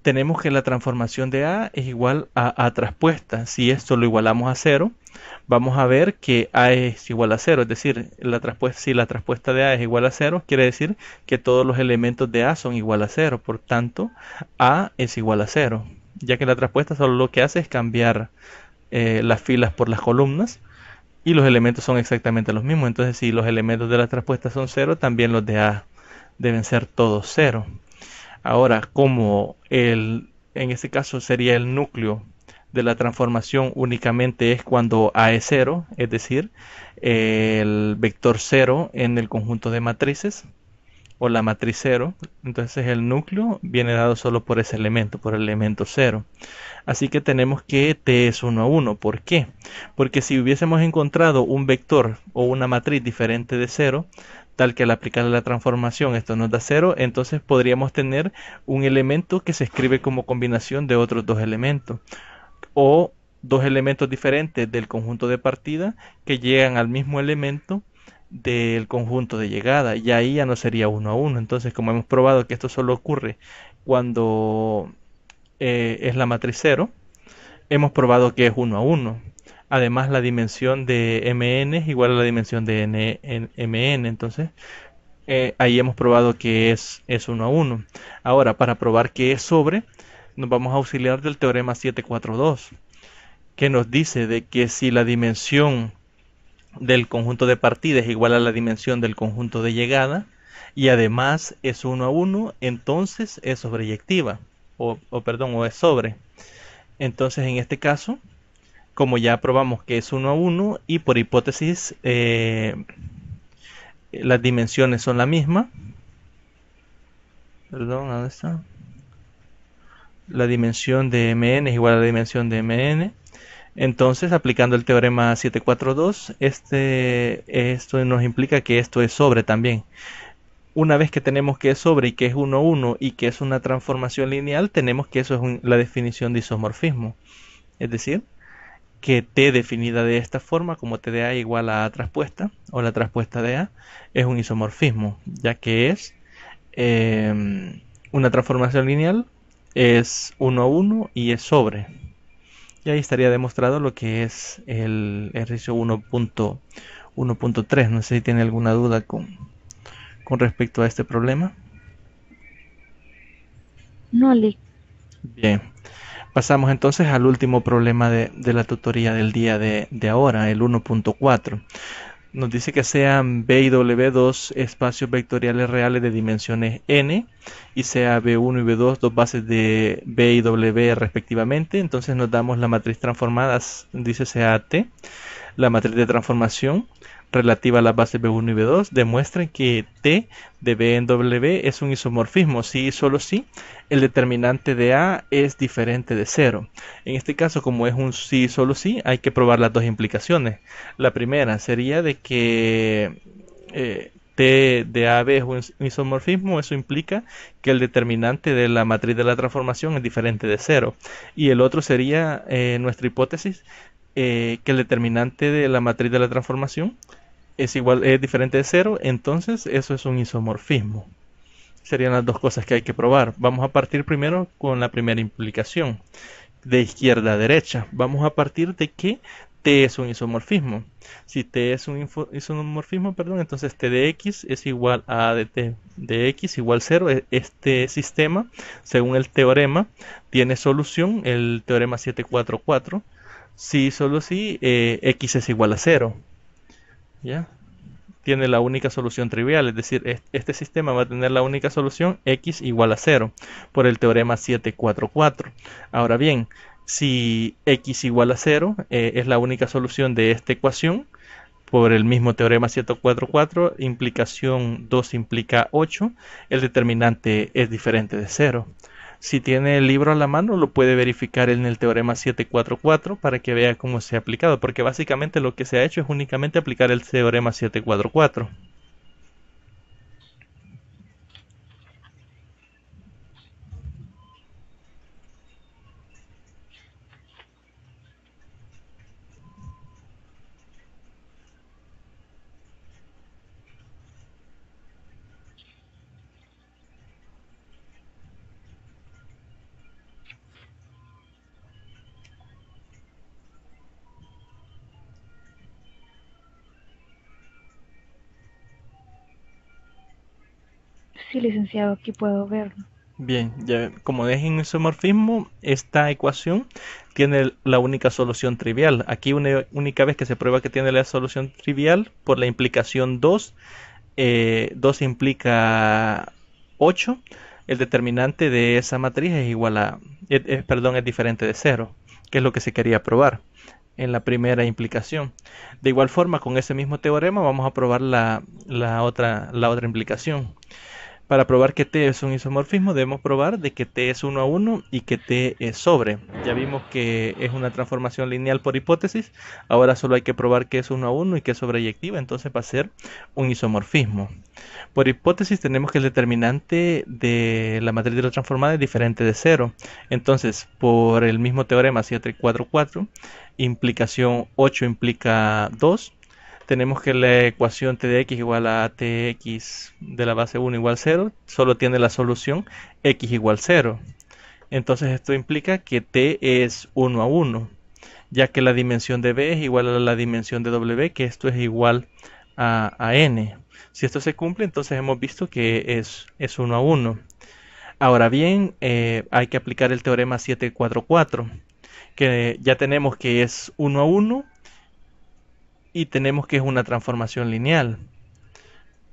Tenemos que la transformación de A es igual a traspuesta. Si esto lo igualamos a 0, vamos a ver que A es igual a 0. Es decir, si la traspuesta de A es igual a 0, quiere decir que todos los elementos de A son igual a 0. Por tanto, A es igual a 0. Ya que la traspuesta solo lo que hace es cambiar las filas por las columnas. Y los elementos son exactamente los mismos. Entonces, si los elementos de la traspuesta son 0, también los de A deben ser todos 0. Ahora, como en este caso sería el núcleo de la transformación únicamente es cuando A es 0, es decir, el vector 0 en el conjunto de matrices, o la matriz 0, entonces el núcleo viene dado solo por ese elemento, por el elemento 0. Así que tenemos que T es 1 a 1. ¿Por qué? Porque si hubiésemos encontrado un vector o una matriz diferente de 0, tal que al aplicar la transformación esto nos da 0, entonces podríamos tener un elemento que se escribe como combinación de otros dos elementos. O dos elementos diferentes del conjunto de partida que llegan al mismo elemento del conjunto de llegada, y ahí ya no sería 1 a 1. Entonces, como hemos probado que esto solo ocurre cuando es la matriz 0, hemos probado que es 1 a 1. Además, la dimensión de Mn es igual a la dimensión de Mn. Entonces, ahí hemos probado que es 1 a 1. Ahora, para probar que es sobre, nos vamos a auxiliar del teorema 742, que nos dice de que si la dimensión del conjunto de partida es igual a la dimensión del conjunto de llegada, y además es 1 a 1, entonces es sobreyectiva, o es sobre. Entonces, en este caso, como ya probamos que es 1 a 1 y por hipótesis las dimensiones son la misma, ¿dónde está? La dimensión de Mn es igual a la dimensión de Mn. Entonces, aplicando el teorema 742, esto nos implica que esto es sobre también. Una vez que tenemos que es sobre y que es 1 a 1 y que es una transformación lineal, tenemos que eso es la definición de isomorfismo. Es decir, que T definida de esta forma, como T de A igual a A traspuesta, o la traspuesta de A, es un isomorfismo, ya que es una transformación lineal, es 1 a 1 y es sobre. Y ahí estaría demostrado lo que es el ejercicio 1.3. No sé si tiene alguna duda con respecto a este problema. No, Lick. Bien, pasamos entonces al último problema de la tutoría del día de ahora, el 1.4. Nos dice que sean B y W dos espacios vectoriales reales de dimensiones n y sea B1 y B2 dos bases de B y W respectivamente. Entonces nos damos la matriz transformada, dice sea T. La matriz de transformación relativa a las bases B1 y B2 demuestra que T de B en W es un isomorfismo. Si y solo si el determinante de A es diferente de 0. En este caso, como es un sí y solo si, hay que probar las dos implicaciones. La primera sería de que T de AB es un isomorfismo. Eso implica que el determinante de la matriz de la transformación es diferente de 0. Y el otro sería nuestra hipótesis, que el determinante de la matriz de la transformación es diferente de 0, entonces eso es un isomorfismo. Serían las dos cosas que hay que probar. Vamos a partir primero con la primera implicación, de izquierda a derecha. Vamos a partir de que T es un isomorfismo. Si T es un isomorfismo, entonces T de X es igual a A de T de X igual 0. Este sistema, según el teorema, tiene solución, el teorema 744. Si solo si X es igual a 0. ¿Ya? Tiene la única solución trivial, es decir, este sistema va a tener la única solución X igual a 0 por el teorema 744. Ahora bien, si X igual a 0 es la única solución de esta ecuación por el mismo teorema 744, implicación 2 implica 8, el determinante es diferente de 0. Si tiene el libro a la mano, lo puede verificar en el teorema 744 para que vea cómo se ha aplicado, porque básicamente lo que se ha hecho es únicamente aplicar el teorema 744. Sí, licenciado, aquí puedo verlo. Bien, ya como es en isomorfismo, esta ecuación tiene la única solución trivial. Aquí una única vez que se prueba que tiene la solución trivial por la implicación 2, 2 implica 8, el determinante de esa matriz es igual a, es diferente de 0, que es lo que se quería probar en la primera implicación. De igual forma, con ese mismo teorema vamos a probar la otra implicación. Para probar que T es un isomorfismo, debemos probar de que T es 1 a 1 y que T es sobre. Ya vimos que es una transformación lineal por hipótesis. Ahora solo hay que probar que es 1 a 1 y que es sobreyectiva. Entonces va a ser un isomorfismo. Por hipótesis tenemos que el determinante de la matriz de la transformada es diferente de 0. Entonces, por el mismo teorema 744, implicación 8 implica 2. Tenemos que la ecuación T de X igual a Tx de la base 1 igual 0, solo tiene la solución X igual 0. Entonces esto implica que T es 1 a 1, ya que la dimensión de B es igual a la dimensión de W, que esto es igual a N. Si esto se cumple, entonces hemos visto que es 1 a 1. Ahora bien, hay que aplicar el teorema 744, que ya tenemos que es 1 a 1, y tenemos que es una transformación lineal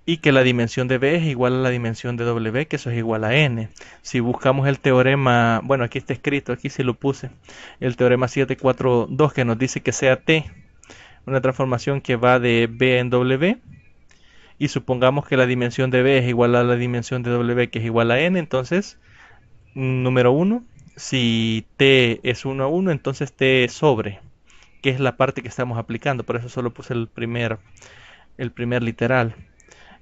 y que la dimensión de B es igual a la dimensión de W, que eso es igual a N. Si buscamos el teorema, bueno, aquí está escrito, aquí sí lo puse, el teorema 742, que nos dice que sea T una transformación que va de B en W, y supongamos que la dimensión de B es igual a la dimensión de W, que es igual a N. Entonces, número 1, si T es 1 a 1, entonces T es sobre, que es la parte que estamos aplicando. Por eso solo puse el primer literal.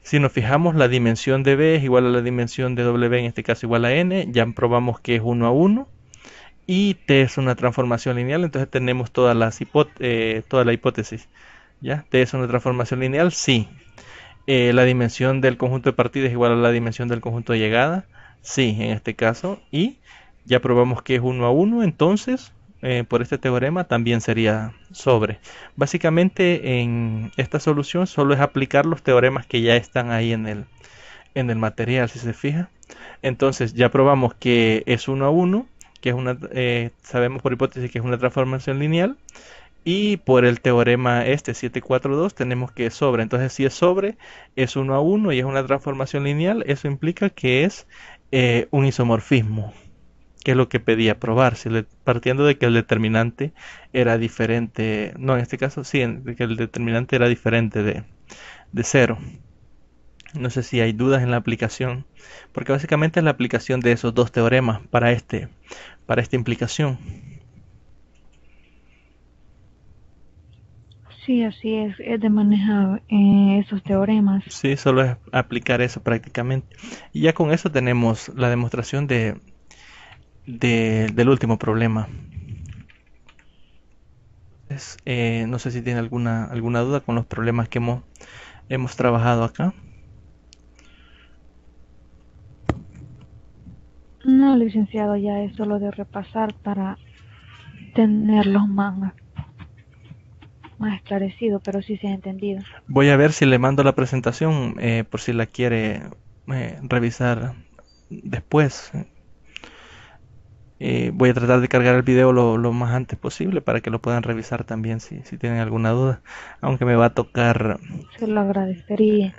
Si nos fijamos, la dimensión de B es igual a la dimensión de W, en este caso igual a N. Ya probamos que es 1 a 1. Y T es una transformación lineal, entonces tenemos toda la hipótesis. ¿Ya? T es una transformación lineal, sí. La dimensión del conjunto de partidas es igual a la dimensión del conjunto de llegada, sí, en este caso. Y ya probamos que es 1 a 1, entonces por este teorema también sería sobre. Básicamente en esta solución solo es aplicar los teoremas que ya están ahí en el material, si se fija. Entonces ya probamos que es 1 a 1, que es sabemos por hipótesis que es una transformación lineal. Y por el teorema 742 tenemos que es sobre. Entonces si es sobre, es 1 a 1 y es una transformación lineal. Eso implica que es un isomorfismo, que es lo que pedía probar, partiendo de que el determinante era diferente, no, en este caso sí, de que el determinante era diferente de cero. No sé si hay dudas en la aplicación, porque básicamente es la aplicación de esos dos teoremas para esta implicación. Sí, así es de manejar esos teoremas. Sí, solo es aplicar eso prácticamente. Y ya con eso tenemos la demostración del último problema. No sé si tiene alguna duda con los problemas que hemos trabajado acá. No, licenciado, ya es solo de repasar para tenerlos más esclarecido, pero sí se ha entendido. Voy a ver si le mando la presentación por si la quiere revisar después. Voy a tratar de cargar el video lo más antes posible para que lo puedan revisar también si tienen alguna duda. Aunque me va a tocar Se lo agradecería.